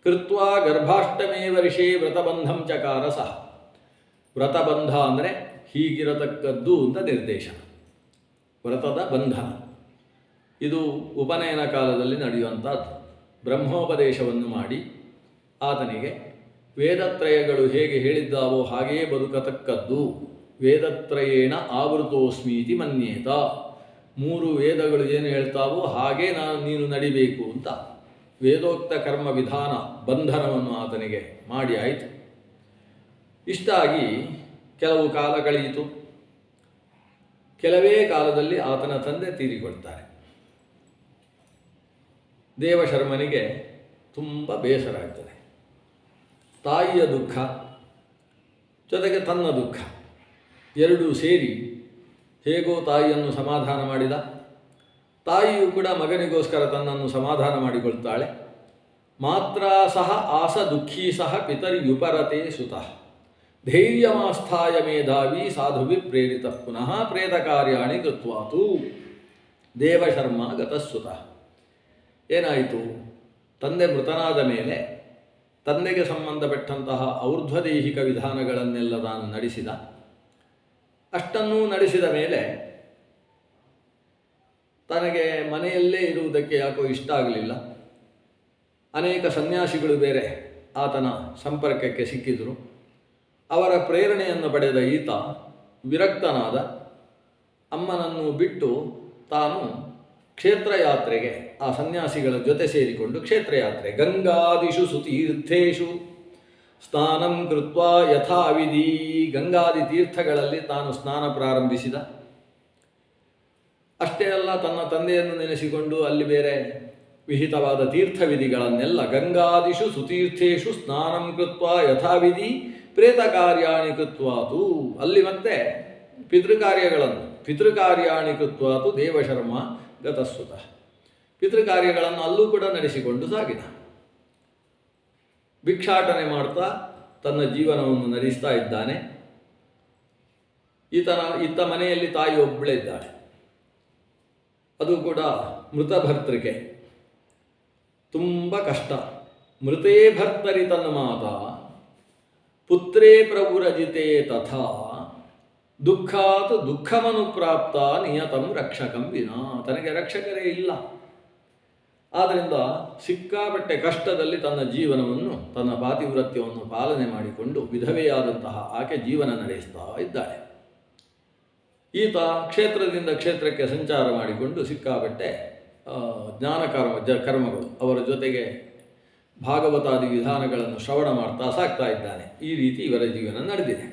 ಕೃತ್ವಾ ಗರ್ಭಾಷ್ಟಮೇ ವರ್ಷೇ ವ್ರತಬಂಧಂ ಚಕಾರ ಸಹ. ವ್ರತಬಂಧ ಅಂದರೆ ಹೀಗಿರತಕ್ಕದ್ದು ಅಂತ ನಿರ್ದೇಶನ. ವ್ರತದ ಬಂಧನ ಇದು ಉಪನಯನ ಕಾಲದಲ್ಲಿ ನಡೆಯುವಂಥದ್ದು. ಬ್ರಹ್ಮೋಪದೇಶವನ್ನು ಮಾಡಿ ಆತನಿಗೆ ವೇದತ್ರಯಗಳು ಹೇಗೆ ಹೇಳಿದ್ದಾವೋ ಹಾಗೆಯೇ ಬದುಕತಕ್ಕದ್ದು. ವೇದತ್ರಯೇಣ ಆವೃತೋಸ್ಮೀತಿ ಮನ್ಯೇತ. 3 ವೇದಗಳು ಏನು ಹೇಳ್ತಾವೋ ಹಾಗೇ ನೀನು ನಡಿಬೇಕು ಅಂತ ವೇದೋಕ್ತ ಕರ್ಮ ವಿಧಾನ ಬಂಧನವನ್ನು ಆತನಿಗೆ ಮಾಡಿ ಆಯಿತು. ಇಷ್ಟಾಗಿ ಕೆಲವು ಕಾಲ ಕಳೆಯಿತು. ಕೆಲವೇ ಕಾಲದಲ್ಲಿ ಆತನ ತಂದೆ ತೀರಿಕೊಳ್ತಾರೆ. ದೇವಶರ್ಮನಿಗೆ ತುಂಬ ಬೇಸರ ಆಗ್ತದೆ. ತಾಯಿಯ ದುಃಖ ಜೊತೆಗೆ ತನ್ನ ದುಃಖ ಎರಡೂ ಸೇರಿ ಹೇಗೋ ತಾಯಿಯನ್ನು ಸಮಾಧಾನ ಮಾಡಿದ. ತಾಯಿಯು ಕೂಡ ಮಗನಿಗೋಸ್ಕರ ತನ್ನನ್ನು ಸಮಾಧಾನ ಮಾಡಿಕೊಳ್ತಾಳೆ. ಮಾತ್ರ ಸಹ ಆಸ ದುಃಖೀ ಸಹ ಪಿತರ್ಯುಪರತೆ ಸುತಃ ಧೈರ್ಯಮಾಸ್ಥಾಯ ಮೇಧಾವಿ ಸಾಧುವಿ ಪ್ರೇರಿತ ಪುನಃ ಪ್ರೇತ ಕಾರ್ಯಾಣಿ ಕೃತ್ವಾತು ದೇವಶರ್ಮ ಗತಸ್ಸುತಃ. ಏನಾಯಿತು? ತಂದೆ ಮೃತನಾದ ಮೇಲೆ ತಂದೆಗೆ ಸಂಬಂಧಪಟ್ಟಂತಹ ಔರ್ಧ್ವದೈಹಿಕ ವಿಧಾನಗಳನ್ನೆಲ್ಲ ತಾನು ನಡೆಸಿದ. ಅಷ್ಟನ್ನೂ ನಡೆಸಿದ ಮೇಲೆ ತನಗೆ ಮನೆಯಲ್ಲೇ ಇರುವುದಕ್ಕೆ ಯಾಕೋ ಇಷ್ಟ ಆಗಲಿಲ್ಲ. ಅನೇಕ ಸನ್ಯಾಸಿಗಳು ಬೇರೆ ಆತನ ಸಂಪರ್ಕಕ್ಕೆ ಸಿಕ್ಕಿದರು. ಅವರ ಪ್ರೇರಣೆಯನ್ನು ಪಡೆದ ಈತ ವಿರಕ್ತನಾದ. ಅಮ್ಮನನ್ನು ಬಿಟ್ಟು ತಾನು ಕ್ಷೇತ್ರಯಾತ್ರೆಗೆ ಆ ಸನ್ಯಾಸಿಗಳ ಜೊತೆ ಸೇರಿಕೊಂಡು ಕ್ಷೇತ್ರಯಾತ್ರೆ ಗಂಗಾದಿಷು ಸುತೀರ್ಥೇಶು ಸ್ನಾನಂ ಕೃತ್ವಾ ಯಥಾವಿಧಿ. ಗಂಗಾದಿ ತೀರ್ಥಗಳಲ್ಲಿ ತಾನು ಸ್ನಾನ ಪ್ರಾರಂಭಿಸಿದ. ಅಷ್ಟೇ ಅಲ್ಲ, ತನ್ನ ತಂದೆಯನ್ನು ನೆನೆಸಿಕೊಂಡು ಅಲ್ಲಿ ಬೇರೆ ವಿಹಿತವಾದ ತೀರ್ಥವಿಧಿಗಳನ್ನೆಲ್ಲ ಗಂಗಾದಿಷು ಸುತೀರ್ಥೇಶು ಸ್ನಾನಂ ಕೃತ್ವಾ ಯಥಾವಿಧಿ ಪ್ರೇತ ಕಾರ್ಯಾಣಿ ಕೃತ್ವಾತು. ಅಲ್ಲಿ ಮತ್ತೆ ಪಿತೃಕಾರ್ಯಾಣಿ ಕೃತ್ವಾತು ದೇವಶರ್ಮ ಗತಸ್ಸುತಃ. ಪಿತೃಕಾರ್ಯಗಳನ್ನು ಅಲ್ಲೂ ಕೂಡ ನಡೆಸಿಕೊಂಡು ಸಾಗಿದ. ಭಿಕ್ಷಾಟನೆ ಮಾಡ್ತಾ ತನ್ನ ಜೀವನವನ್ನು ನಡೆಸ್ತಾ ಇದ್ದಾನೆ. ಇತ್ತ ಮನೆಯಲ್ಲಿ ತಾಯಿ ಒಬ್ಬಳೇ ಇದ್ದಾಳೆ. ಅದು ಕೂಡ ಮೃತ ಭರ್ತೃಕೆ. ತುಂಬ ಕಷ್ಟ. ಮೃತೇ ಭರ್ತರಿ ತನ್ನ ಮಾತ ಪುತ್ರೇ ಪ್ರಭುರಜಿತೆ ತಥಾ ದುಃಖಾತ್ ದುಃಖಮನುಪ್ರಾಪ್ತ ನಿಯತಂ ರಕ್ಷಕಂ ವಿನಾ. ತನಗೆ ರಕ್ಷಕರೇ ಇಲ್ಲ. ಆದ್ದರಿಂದ ಸಿಕ್ಕಾಪಟ್ಟೆ ಕಷ್ಟದಲ್ಲಿ ತನ್ನ ಜೀವನವನ್ನು, ತನ್ನ ಪಾತಿವ್ರತ್ಯವನ್ನು ಪಾಲನೆ ಮಾಡಿಕೊಂಡು ವಿಧವೆಯಾದಂತಹ ಆಕೆ ಜೀವನ ನಡೆಸ್ತಾ ಇದ್ದಾಳೆ. ಈತ ಕ್ಷೇತ್ರದಿಂದ ಕ್ಷೇತ್ರಕ್ಕೆ ಸಂಚಾರ ಮಾಡಿಕೊಂಡು ಸಿಕ್ಕಾಪಟ್ಟೆ ಕರ್ಮಗಳು ಅವರ ಜೊತೆಗೆ ಭಾಗವತಾದಿ ವಿಧಾನಗಳನ್ನು ಶ್ರವಣ ಮಾಡ್ತಾ ಸಾಕ್ತಾ ಇದ್ದಾನೆ. ಈ ರೀತಿ ಇವರ ಜೀವನ ನಡೆದಿದೆ.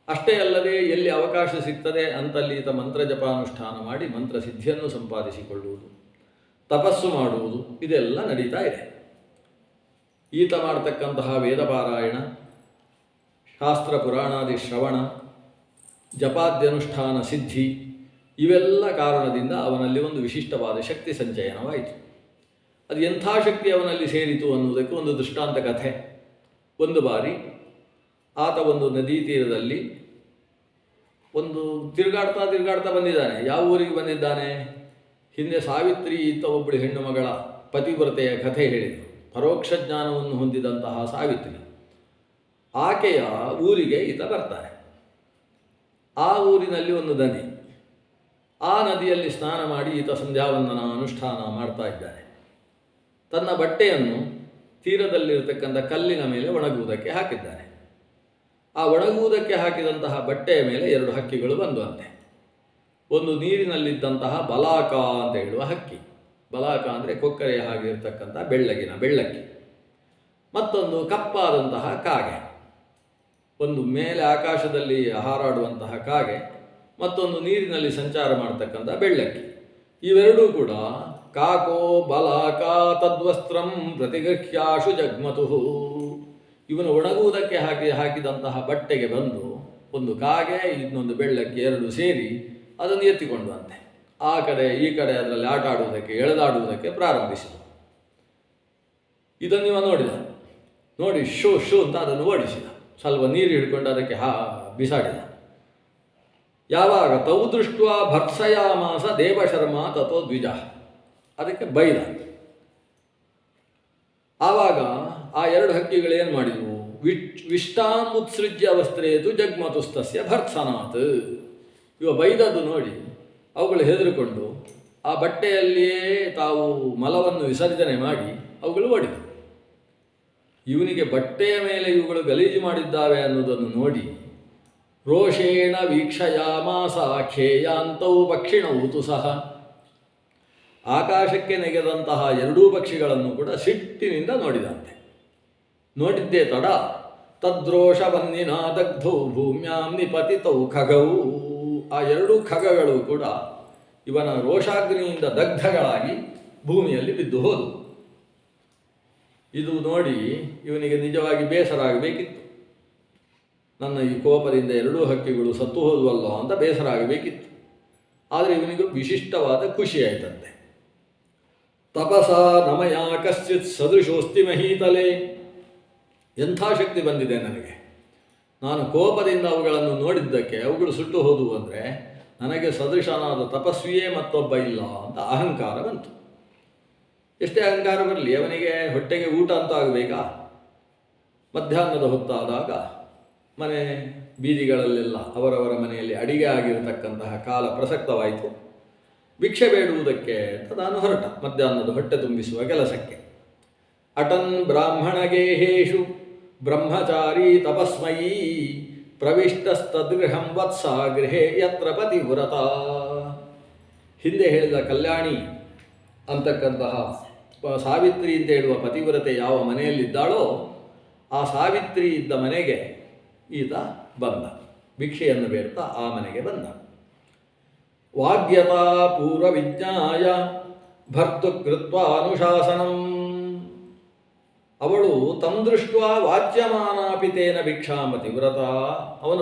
ಅಷ್ಟೇ ಅಲ್ಲದೆ ಎಲ್ಲಿ ಅವಕಾಶ ಸಿಗ್ತದೆ ಅಂತಲ್ಲಿ ಈತ ಮಂತ್ರ ಜಪಾನುಷ್ಠಾನ ಮಾಡಿ ಮಂತ್ರಸಿದ್ಧಿಯನ್ನು ಸಂಪಾದಿಸಿಕೊಳ್ಳುವುದು, ತಪಸ್ಸು ಮಾಡುವುದು, ಇದೆಲ್ಲ ನಡೀತಾ ಇದೆ. ಈತ ಮಾಡತಕ್ಕಂತಹ ವೇದಪಾರಾಯಣ, ಶಾಸ್ತ್ರ ಪುರಾಣಾದಿ ಶ್ರವಣ, ಜಪಾದ್ಯನುಷ್ಠಾನ ಸಿದ್ಧಿ, ಇವೆಲ್ಲ ಕಾರಣದಿಂದ ಅವನಲ್ಲಿ ಒಂದು ವಿಶಿಷ್ಟವಾದ ಶಕ್ತಿ ಸಂಚಯನವಾಯಿತು. ಅದು ಎಂಥ ಶಕ್ತಿ ಅವನಲ್ಲಿ ಸೇರಿತು ಅನ್ನುವುದಕ್ಕೆ ಒಂದು ದೃಷ್ಟಾಂತ ಕಥೆ. ಒಂದು ಬಾರಿ ಆತ ಒಂದು ನದಿ ತೀರದಲ್ಲಿ ತಿರುಗಾಡ್ತಾ ಬಂದಿದ್ದಾನೆ. ಯಾವ ಊರಿಗೆ ಬಂದಿದ್ದಾನೆ? ಹಿಂದೆ ಸಾವಿತ್ರಿ ಈತ ಒಬ್ಬಳು ಹೆಣ್ಣು ಮಗಳ ಪತಿವ್ರತೆಯ ಕಥೆ ಹೇಳಿದರು. ಪರೋಕ್ಷ ಜ್ಞಾನವನ್ನು ಹೊಂದಿದಂತಹ ಸಾವಿತ್ರಿ, ಆಕೆಯ ಊರಿಗೆ ಈತ ಬರ್ತಾನೆ. ಆ ಊರಿನಲ್ಲಿ ಒಂದು ನದಿ. ಆ ನದಿಯಲ್ಲಿ ಸ್ನಾನ ಮಾಡಿ ಈತ ಸಂಧ್ಯಾವಂದನ ಅನುಷ್ಠಾನ ಮಾಡ್ತಾ ಇದ್ದಾನೆ. ತನ್ನ ಬಟ್ಟೆಯನ್ನು ತೀರದಲ್ಲಿರತಕ್ಕಂಥ ಕಲ್ಲಿನ ಮೇಲೆ ಒಣಗುವುದಕ್ಕೆ ಹಾಕಿದ್ದಾನೆ. ಆ ಒಣಗುವುದಕ್ಕೆ ಹಾಕಿದಂತಹ ಬಟ್ಟೆಯ ಮೇಲೆ 2 ಹಕ್ಕಿಗಳು ಬಂದುವಂತೆ. ಒಂದು ನೀರಿನಲ್ಲಿದ್ದಂತಹ ಬಲಾಕ ಅಂತ ಹೇಳುವ ಹಕ್ಕಿ. ಬಲಾಕ ಅಂದರೆ ಕೊಕ್ಕರೆಯ ಹಾಗೆ ಇರತಕ್ಕಂಥ ಬೆಳ್ಳಕ್ಕಿ. ಮತ್ತೊಂದು ಕಪ್ಪಾದಂತಹ ಕಾಗೆ. ಒಂದು ಮೇಲೆ ಆಕಾಶದಲ್ಲಿ ಹಾರಾಡುವಂತಹ ಕಾಗೆ, ಮತ್ತೊಂದು ನೀರಿನಲ್ಲಿ ಸಂಚಾರ ಮಾಡತಕ್ಕಂಥ ಬೆಳ್ಳಕ್ಕಿ. ಇವೆರಡೂ ಕೂಡ ಕಾಕೋ ಬಲಾಕ ತದ್ವಸ್ತ್ರಂ ಪ್ರತಿಗೃಹ್ಯಾಶು ಜಗ್ಮತುಹು. ಇವನು ಒಣಗುವುದಕ್ಕೆ ಹಾಕಿದಂತಹ ಬಟ್ಟೆಗೆ ಬಂದು ಒಂದು ಕಾಗೆ, ಇನ್ನೊಂದು ಬೆಳ್ಳಕ್ಕಿ ಎರಡು ಸೇರಿ ಅದನ್ನು ಎತ್ತಿಕೊಂಡುವಂತೆ ಆ ಕಡೆ ಈ ಕಡೆ ಅದರಲ್ಲಿ ಆಟ ಆಡುವುದಕ್ಕೆ, ಎಳೆದಾಡುವುದಕ್ಕೆ ಪ್ರಾರಂಭಿಸಿದ. ಇದನ್ನು ಇವ ನೋಡಿ ಶೂ ಅಂತ ಅದನ್ನು ಓಡಿಸಿದ. ಸ್ವಲ್ಪ ನೀರು ಹಿಡ್ಕೊಂಡು ಅದಕ್ಕೆ ಬಿಸಾಡಿದ. ಯಾವಾಗ ತೌ ದೃಷ್ಟ ಭರ್ತ್ಸಯಾಮಾಸ ದೇವಶರ್ಮ ತಥೋ ದ್ವಿಜ, ಅದಕ್ಕೆ ಬೈದ. ಆವಾಗ ಆ 2 ಹಕ್ಕಿಗಳೇನು ಮಾಡಿದವು? ವಿಷ್ಟಾಂ ಉತ್ಸೃಜ್ಯ ವಸ್ತ್ರೇತು ಜಗ್ಮತುಸ್ತಸ್ಯ ಭರ್ತ್ಸನಾತ್. ಇವ ಬೈದದ್ದು ನೋಡಿ ಅವುಗಳು ಹೆದರಿಕೊಂಡು ಆ ಬಟ್ಟೆಯಲ್ಲಿಯೇ ತಾವು ಮಲವನ್ನು ವಿಸರ್ಜನೆ ಮಾಡಿ ಅವುಗಳು ಓಡಿದವು. ಇವನಿಗೆ ಬಟ್ಟೆಯ ಮೇಲೆ ಇವುಗಳು ಗಲೀಜು ಮಾಡಿದ್ದಾವೆ ಅನ್ನೋದನ್ನು ನೋಡಿ ರೋಷೇಣ ವೀಕ್ಷಯಾಮಾಸ ಖೇಯಾಂತೌ ಪಕ್ಷಿಣೌತು ಸಹ. ಆಕಾಶಕ್ಕೆ ನೆಗೆದಂತಹ 2 ಪಕ್ಷಿಗಳನ್ನು ಕೂಡ ಸಿಟ್ಟಿನಿಂದ ನೋಡಿದಂತೆ. ನೋಡಿದ್ದೇ ತಡ ತದ್ರೋಷವನ್ನಿನ ದಗ್ಧೌ ಭೂಮ್ಯಾಂ ನಿಪತಿತೌ ಖಗೌ. ಆ 2 ಖಗಗಳು ಕೂಡ ಇವನ ರೋಷಾಗ್ನಿಯಿಂದ ದಗ್ಧಗಳಾಗಿ ಭೂಮಿಯಲ್ಲಿ ಬಿದ್ದು ಹೋದವು. ಇದು ನೋಡಿ ಇವನಿಗೆ ನಿಜವಾಗಿ ಬೇಸರ ಆಗಬೇಕಿತ್ತು. ನನ್ನ ಈ ಕೋಪದಿಂದ 2 ಹಕ್ಕಿಗಳು ಸತ್ತು ಹೋದುವಲ್ಲ ಅಂತ ಬೇಸರ ಆಗಬೇಕಿತ್ತು. ಆದರೆ ಇವನಿಗೆ ವಿಶಿಷ್ಟವಾದ ಖುಷಿ ಆಯ್ತಂತೆ. ತಪಸ ನಮಯ ಕಶ್ಚಿತ್ ಸದೃಶೋಸ್ತಿ ಮಹೀತಲೆ. ಎಂಥ ಶಕ್ತಿ ಬಂದಿದೆ ನನಗೆ, ನಾನು ಕೋಪದಿಂದ ಅವುಗಳನ್ನು ನೋಡಿದ್ದಕ್ಕೆ ಅವುಗಳು ಸುಟ್ಟು ಹೋದವು ಅಂದರೆ ನನಗೆ ಸದೃಶನಾದ ತಪಸ್ವಿಯೇ ಮತ್ತೊಬ್ಬ ಇಲ್ಲ ಅಂತ ಅಹಂಕಾರ ಬಂತು. ಎಷ್ಟೇ ಅಹಂಕಾರ ಬರಲಿ, ಅವನಿಗೆ ಹೊಟ್ಟೆಗೆ ಊಟ ಅಂತ ಆಗಬೇಕಾ? ಮಧ್ಯಾಹ್ನದ ಹೊತ್ತಾದಾಗ ಮನೆ ಬೀದಿಗಳಲ್ಲೆಲ್ಲ ಅವರವರ ಮನೆಯಲ್ಲಿ ಅಡಿಗೆ ಆಗಿರತಕ್ಕಂತಹ ಕಾಲ ಪ್ರಸಕ್ತವಾಯಿತು. ಭಿಕ್ಷೆ ಬೇಡುವುದಕ್ಕೆ ಅಂತ ನಾನು ಹೊರಟ ಮಧ್ಯಾಹ್ನದ ಹೊಟ್ಟೆ ತುಂಬಿಸುವ ಕೆಲಸಕ್ಕೆ. ಅಟನ್ ಬ್ರಾಹ್ಮಣಗೇಹೇಷು ಬ್ರಹ್ಮಚಾರಿ ತಪಸ್ಮಯೀ ಪ್ರವಿಷ್ಟಸ್ತದೃಹಂ ವತ್ಸ ಗೃಹೇ ಯತ್ರ ಪತಿವ್ರತ. ಹಿಂದೆ ಹೇಳಿದ ಕಲ್ಯಾಣಿ ಅಂತಕ್ಕಂತಹ ಸಾವಿತ್ರಿ ಅಂತ ಹೇಳುವ ಪತಿವ್ರತೆ ಯಾವ ಮನೆಯಲ್ಲಿದ್ದಾಳೋ ಆ ಸಾವಿತ್ರಿ ಇದ್ದ ಮನೆಗೆ ಈತ ಬಂದ, ಭಿಕ್ಷೆಯನ್ನು ಬೇಡ್ತಾ ಆ ಮನೆಗೆ ಬಂದ. ವಾಗ್ಯತಾ ಪೂರ್ವವಿಜ್ಞಾಯ ಭರ್ತು ಕೃತ್ವಾ ಅನುಶಾಸನಂ. ಅವಳು ತಂ ದೃಷ್ಟ ವಾಚ್ಯಮಾನಾಪಿತೇನ ಭಿಕ್ಷಾಮತಿ ವ್ರತ. ಅವನು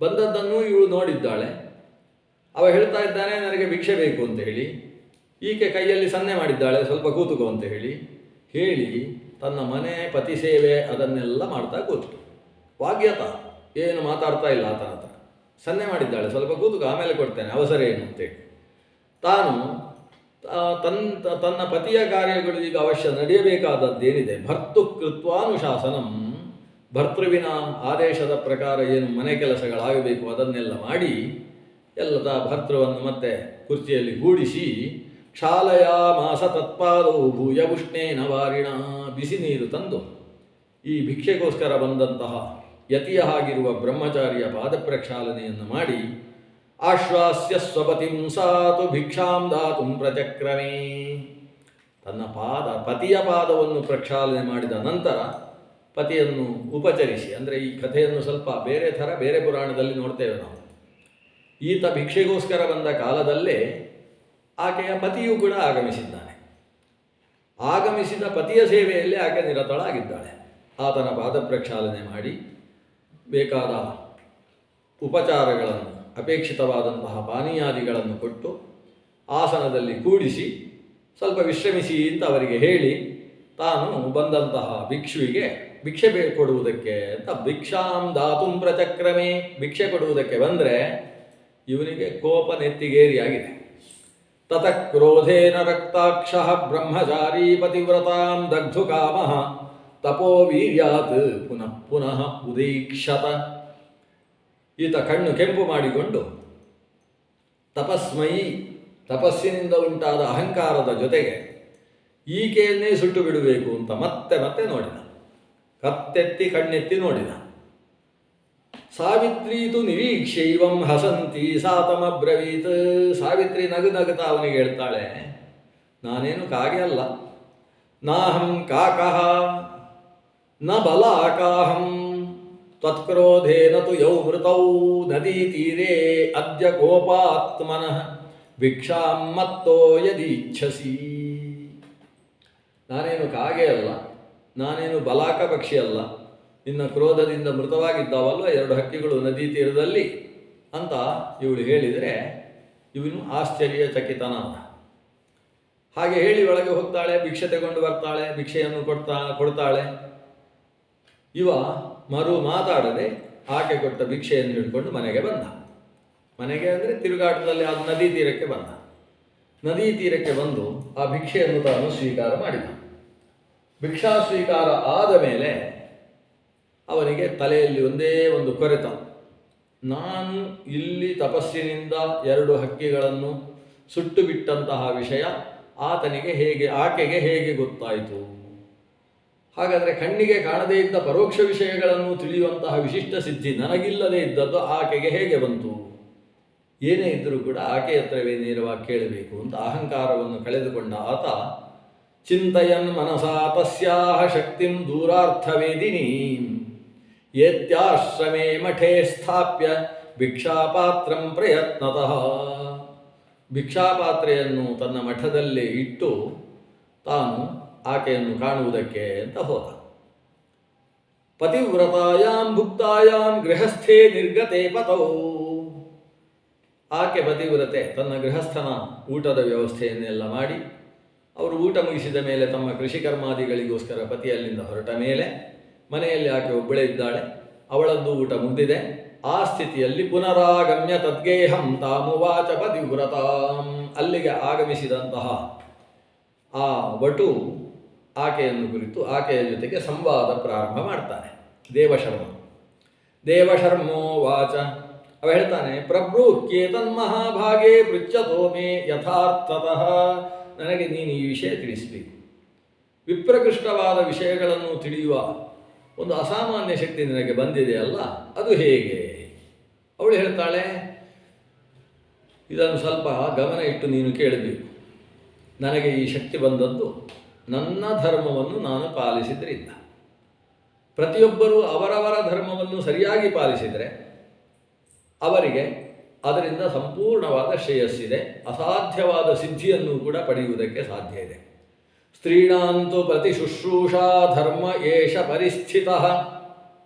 ಬಂದದ್ದನ್ನು ಇವಳು ನೋಡಿದ್ದಾಳೆ. ಅವ ಹೇಳ್ತಾ ಇದ್ದಾನೆ ನನಗೆ ಭಿಕ್ಷೆ ಬೇಕು ಅಂತ ಹೇಳಿ. ಈಕೆ ಕೈಯಲ್ಲಿ ಸನ್ನೆ ಮಾಡಿದ್ದಾಳೆ, ಸ್ವಲ್ಪ ಕೂತುಕೋ ಅಂತ ಹೇಳಿ ತನ್ನ ಮನೆ ಪತಿ ಸೇವೆ ಅದನ್ನೆಲ್ಲ ಮಾಡ್ತಾ ಕೂತು. ವಾಗ್ಯತ ಏನು ಮಾತಾಡ್ತಾ ಇಲ್ಲ ಆತನ ಹತ್ರ. ಸನ್ನೆ ಮಾಡಿದ್ದಾಳೆ, ಸ್ವಲ್ಪ ಕೂತುಕೋ ಆಮೇಲೆ ಕೊಡ್ತೇನೆ, ಅವಸರ ಏನು ಅಂತೇಳಿ. ತಾನು ತನ್ನ ಪತಿಯ ಕಾರ್ಯಗಳು ಈಗ ಅವಶ್ಯ ನಡೆಯಬೇಕಾದದ್ದೇನಿದೆ, ಭರ್ತು ಕೃತ್ವಾನುಶಾಸನಂ, ಭರ್ತೃವಿನ ಆದೇಶದ ಪ್ರಕಾರ ಏನು ಮನೆ ಕೆಲಸಗಳಾಗಬೇಕು ಅದನ್ನೆಲ್ಲ ಮಾಡಿ ಎಲ್ಲದ ಭರ್ತೃವನ್ನು ಮತ್ತೆ ಕುರ್ಚಿಯಲ್ಲಿ ಗೂಡಿಸಿ ಕ್ಷಾಲಯ ಮಾಸ ತತ್ಪಾದವು ಭೂಯ ಉಷ್ಣೇನ ವಾರಿಣ. ಬಿಸಿ ನೀರು ತಂದು ಈ ಭಿಕ್ಷೆಗೋಸ್ಕರ ಬಂದಂತಹ ಯತಿಯ ಆಗಿರುವ ಬ್ರಹ್ಮಚಾರಿಯ ಪಾದ ಪ್ರಕ್ಷಾಲನೆಯನ್ನು ಮಾಡಿ ಆಶ್ವಾಸ್ಯ ಸ್ವಪತಿಂ ಸಾತು ಭಿಕ್ಷಾಂ ದಾತುಂ ಪ್ರಚಕ್ರಮೇ. ತನ್ನ ಪತಿಯ ಪಾದವನ್ನು ಪ್ರಕ್ಷಾಲನೆ ಮಾಡಿದ ನಂತರ ಪತಿಯನ್ನು ಉಪಚರಿಸಿ, ಅಂದರೆ ಈ ಕಥೆಯನ್ನು ಸ್ವಲ್ಪ ಬೇರೆ ಪುರಾಣದಲ್ಲಿ ನೋಡ್ತೇವೆ ನಾವು. ಈತ ಭಿಕ್ಷೆಗೋಸ್ಕರ ಬಂದ ಕಾಲದಲ್ಲೇ ಆಕೆಯ ಪತಿಯೂ ಕೂಡ ಆಗಮಿಸಿದ್ದಾನೆ. ಆಗಮಿಸಿದ ಪತಿಯ ಸೇವೆಯಲ್ಲಿ ಆಕೆ ನಿರತಳಾಗಿದ್ದಾಳೆ. ಆತನ ಪಾದ ಪ್ರಕ್ಷಾಲನೆ ಮಾಡಿ ಬೇಕಾದ ಉಪಚಾರಗಳನ್ನು, ಅಪೇಕ್ಷಿತವಾದಂತಹ ಪಾನೀಯಾದಿಗಳನ್ನು ಕೊಟ್ಟು ಆಸನದಲ್ಲಿ ಕೂಡಿಸಿ ಸ್ವಲ್ಪ ವಿಶ್ರಮಿಸಿ ಅಂತ ಅವರಿಗೆ ಹೇಳಿ ತಾನು ಬಂದಂತಹ ಭಿಕ್ಷುವಿಗೆ ಭಿಕ್ಷೆ ಕೊಡುವುದಕ್ಕೆ ಅಂತ ಭಿಕ್ಷಾಂ ದಾತುಂ ಪ್ರಚಕ್ರಮೇ. ಭಿಕ್ಷೆ ಕೊಡುವುದಕ್ಕೆ ಬಂದರೆ ಇವನಿಗೆ ಕೋಪ ನೆತ್ತಿಗೇರಿಯಾಗಿದೆ. ತತಃ ಕ್ರೋಧೇನ ರಕ್ತಾಕ್ಷಃ ಬ್ರಹ್ಮಚಾರಿ ಪತಿವ್ರತಾಂ ದಗ್ಧು ಕಾಮಃ ತಪೋ ವೀರ್ಯಾತ್ ಪುನಃ ಪುನಃ ಉದೀಕ್ಷತ. ಈತ ಕಣ್ಣು ಕೆಂಪು ಮಾಡಿಕೊಂಡು ತಪಸ್ಮಯಿ, ತಪಸ್ಸಿನಿಂದ ಉಂಟಾದ ಅಹಂಕಾರದ ಜೊತೆಗೆ ಈಕೆಯನ್ನೇ ಸುಟ್ಟು ಬಿಡಬೇಕು ಅಂತ ಮತ್ತೆ ಮತ್ತೆ ನೋಡಿದ. ಕತ್ತೆತ್ತಿ ಕಣ್ಣೆತ್ತಿ ನೋಡಿದ. ಸಾವಿತ್ರೀತು ನಿರೀಕ್ಷೈವಂ ಹಸಂತಿ ಸಾತಮಬ್ರವೀತ್. ಸಾವಿತ್ರಿ ನಗುತ್ತಾ ಅವನಿಗೆ ಹೇಳ್ತಾಳೆ, ನಾನೇನು ಕಾಗೆ ಅಲ್ಲ, ನಾಹಂ ಕಾಕಃ ನ ಬಲಾಕಾಹಂ ತ್ವತ್ಕ್ರೋಧೇನ ತು ಯೌ ಮೃತೌ ನದೀ ತೀರೇ ಅದ್ಯ ಕೋಪಾತ್ಮನಃ ಭಿಕ್ಷಾಂ ಮತ್ತೋ ಯದೀಚ್ಛಸಿ. ನಾನೇನು ಕಾಗೆ ಅಲ್ಲ, ನಾನೇನು ಬಲಾಕ ಪಕ್ಷಿ ಅಲ್ಲ, ನಿನ್ನ ಕ್ರೋಧದಿಂದ ಮೃತವಾಗಿದ್ದಾವಲ್ಲ 2 ಹಕ್ಕಿಗಳು ನದಿ ತೀರದಲ್ಲಿ ಅಂತ ಇವಳು ಹೇಳಿದರೆ ಇವನು ಆಶ್ಚರ್ಯಚಕಿತನಾದ. ಹಾಗೆ ಹೇಳಿ ಒಳಗೆ ಹೋಗ್ತಾಳೆ, ಭಿಕ್ಷೆ ತಗೊಂಡು ಬರ್ತಾಳೆ, ಭಿಕ್ಷೆಯನ್ನು ಕೊಡ್ತಾಳೆ. ಇವ ಮರು ಮಾತಾಡದೆ ಆಕೆ ಕೊಟ್ಟ ಭಿಕ್ಷೆಯನ್ನು ಹಿಡ್ಕೊಂಡು ಮನೆಗೆ ಬಂದ. ಮನೆಗೆ ಅಂದರೆ ತಿರುಗಾಟದಲ್ಲಿ ಆ ನದಿ ತೀರಕ್ಕೆ ಬಂದ. ನದಿ ತೀರಕ್ಕೆ ಬಂದು ಆ ಭಿಕ್ಷೆಯನ್ನು ತಾನು ಸ್ವೀಕಾರ ಮಾಡಿದ. ಭಿಕ್ಷಾ ಸ್ವೀಕಾರ ಆದ ಮೇಲೆ ಅವನಿಗೆ ತಲೆಯಲ್ಲಿ ಒಂದೇ ಒಂದು ಕೊರೆತ. ನಾನು ಇಲ್ಲಿ ತಪಸ್ಸಿನಿಂದ 2 ಹಕ್ಕಿಗಳನ್ನು ಸುಟ್ಟು ಬಿಟ್ಟಂತಹ ವಿಷಯ ಆಕೆಗೆ ಹೇಗೆ ಗೊತ್ತಾಯಿತು? ಹಾಗಾದರೆ ಕಣ್ಣಿಗೆ ಕಾಣದೇ ಇದ್ದ ಪರೋಕ್ಷ ವಿಷಯಗಳನ್ನು ತಿಳಿಯುವಂತಹ ವಿಶಿಷ್ಟ ಸಿದ್ಧಿ ನನಗಿಲ್ಲದೆ ಇದ್ದದ್ದು ಆಕೆಗೆ ಹೇಗೆ ಬಂತು? ಏನೇ ಇದ್ದರೂ ಕೂಡ ಆಕೆ ಹತ್ರವೇ ನೇರವಾಗಿ ಕೇಳಬೇಕು ಅಂತ ಅಹಂಕಾರವನ್ನು ಕಳೆದುಕೊಂಡ ಆತ ಚಿಂತಯನ್ ಮನಸಾ ತಸ್ಯಾಹ ಶಕ್ತಿಂ ದೂರಾರ್ಥವೇದಿನೀಂ ಏತ್ಯಾಶ್ರಮೇ ಮಠೇ ಸ್ಥಾಪ್ಯ ಭಿಕ್ಷಾಪಾತ್ರಂ ಪ್ರಯತ್ನತಃ. ಭಿಕ್ಷಾಪಾತ್ರೆಯನ್ನು ತನ್ನ ಮಠದಲ್ಲೇ ಇಟ್ಟು ತಾನು ಆಕೆಯನ್ನು ಕಾಣುವುದಕ್ಕೆ ಅಂತ ಹೋದ. ಪತಿವ್ರತಾಯಾಂ ಭುಕ್ತಾಯಾಂ ಗೃಹಸ್ಥೇ ನಿರ್ಗತೆ ಪತೌ. ಆಕೆ ಪತಿವ್ರತೆ ತನ್ನ ಗೃಹಸ್ಥನ ಊಟದ ವ್ಯವಸ್ಥೆಯನ್ನೆಲ್ಲ ಮಾಡಿ ಅವರು ಊಟ ಮುಗಿಸಿದ ಮೇಲೆ ತಮ್ಮ ಕೃಷಿಕರ್ಮಾದಿಗಳಿಗೋಸ್ಕರ ಪತಿ ಅಲ್ಲಿಂದ ಹೊರಟ ಮೇಲೆ ಮನೆಯಲ್ಲಿ ಆಕೆ ಒಬ್ಬಳೇ ಇದ್ದಾಳೆ. ಅವಳದ್ದು ಊಟ ಮುಗಿದಿದೆ. ಆ ಸ್ಥಿತಿಯಲ್ಲಿ ಪುನರಾಗಮ್ಯ ತದ್ಗೇಹಂ ತಾಮುವಾಚ ಪತಿವ್ರತಾಂ, ಅಲ್ಲಿಗೆ ಆಗಮಿಸಿದಂತಹ ಆ ವಟು ಆಕೆಯನ್ನು ಕುರಿತು ಆಕೆಯ ಜೊತೆಗೆ ಸಂವಾದ ಪ್ರಾರಂಭ ಮಾಡ್ತಾನೆ. ದೇವಶರ್ಮೋ ವಾಚ, ಅವ ಹೇಳ್ತಾನೆ, ಪ್ರಭೃಕ್ಯೇತನ್ಮಹಾಭಾಗೇ ಪೃಚ್ಛತೋ ಮೇ ಯಥಾರ್ಥತಃ, ನನಗೆ ನೀನು ಈ ವಿಷಯ ತಿಳಿಸಬೇಕು. ವಿಪ್ರಕೃಷ್ಟವಾದ ವಿಷಯಗಳನ್ನು ತಿಳಿಯುವ ಒಂದು ಅಸಾಮಾನ್ಯ ಶಕ್ತಿ ನಿನಗೆ ಬಂದಿದೆಯಲ್ಲ, ಅದು ಹೇಗೆ? ಅವಳು ಹೇಳ್ತಾಳೆ, ಇದನ್ನು ಸ್ವಲ್ಪ ಗಮನ ಇಟ್ಟು ನೀನು ಕೇಳಬೇಕು. ನನಗೆ ಈ ಶಕ್ತಿ ಬಂದದ್ದು ನನ್ನ ಧರ್ಮವನ್ನು ನಾನು ಪಾಲಿಸಿದ್ರಿಂದ. ಪ್ರತಿಯೊಬ್ಬರೂ ಅವರವರ ಧರ್ಮವನ್ನು ಸರಿಯಾಗಿ ಪಾಲಿಸಿದರೆ ಅವರಿಗೆ ಅದರಿಂದ ಸಂಪೂರ್ಣವಾದ ಶ್ರೇಯಸ್ಸಿದೆ, ಅಸಾಧ್ಯವಾದ ಸಿದ್ಧಿಯನ್ನು ಕೂಡ ಪಡೆಯುವುದಕ್ಕೆ ಸಾಧ್ಯ ಇದೆ. ಸ್ತ್ರೀಣಾಂತು ಪ್ರತಿಶುಶ್ರೂಷಾ ಧರ್ಮ ಏಷ ಪರಿಸ್ಥಿತ.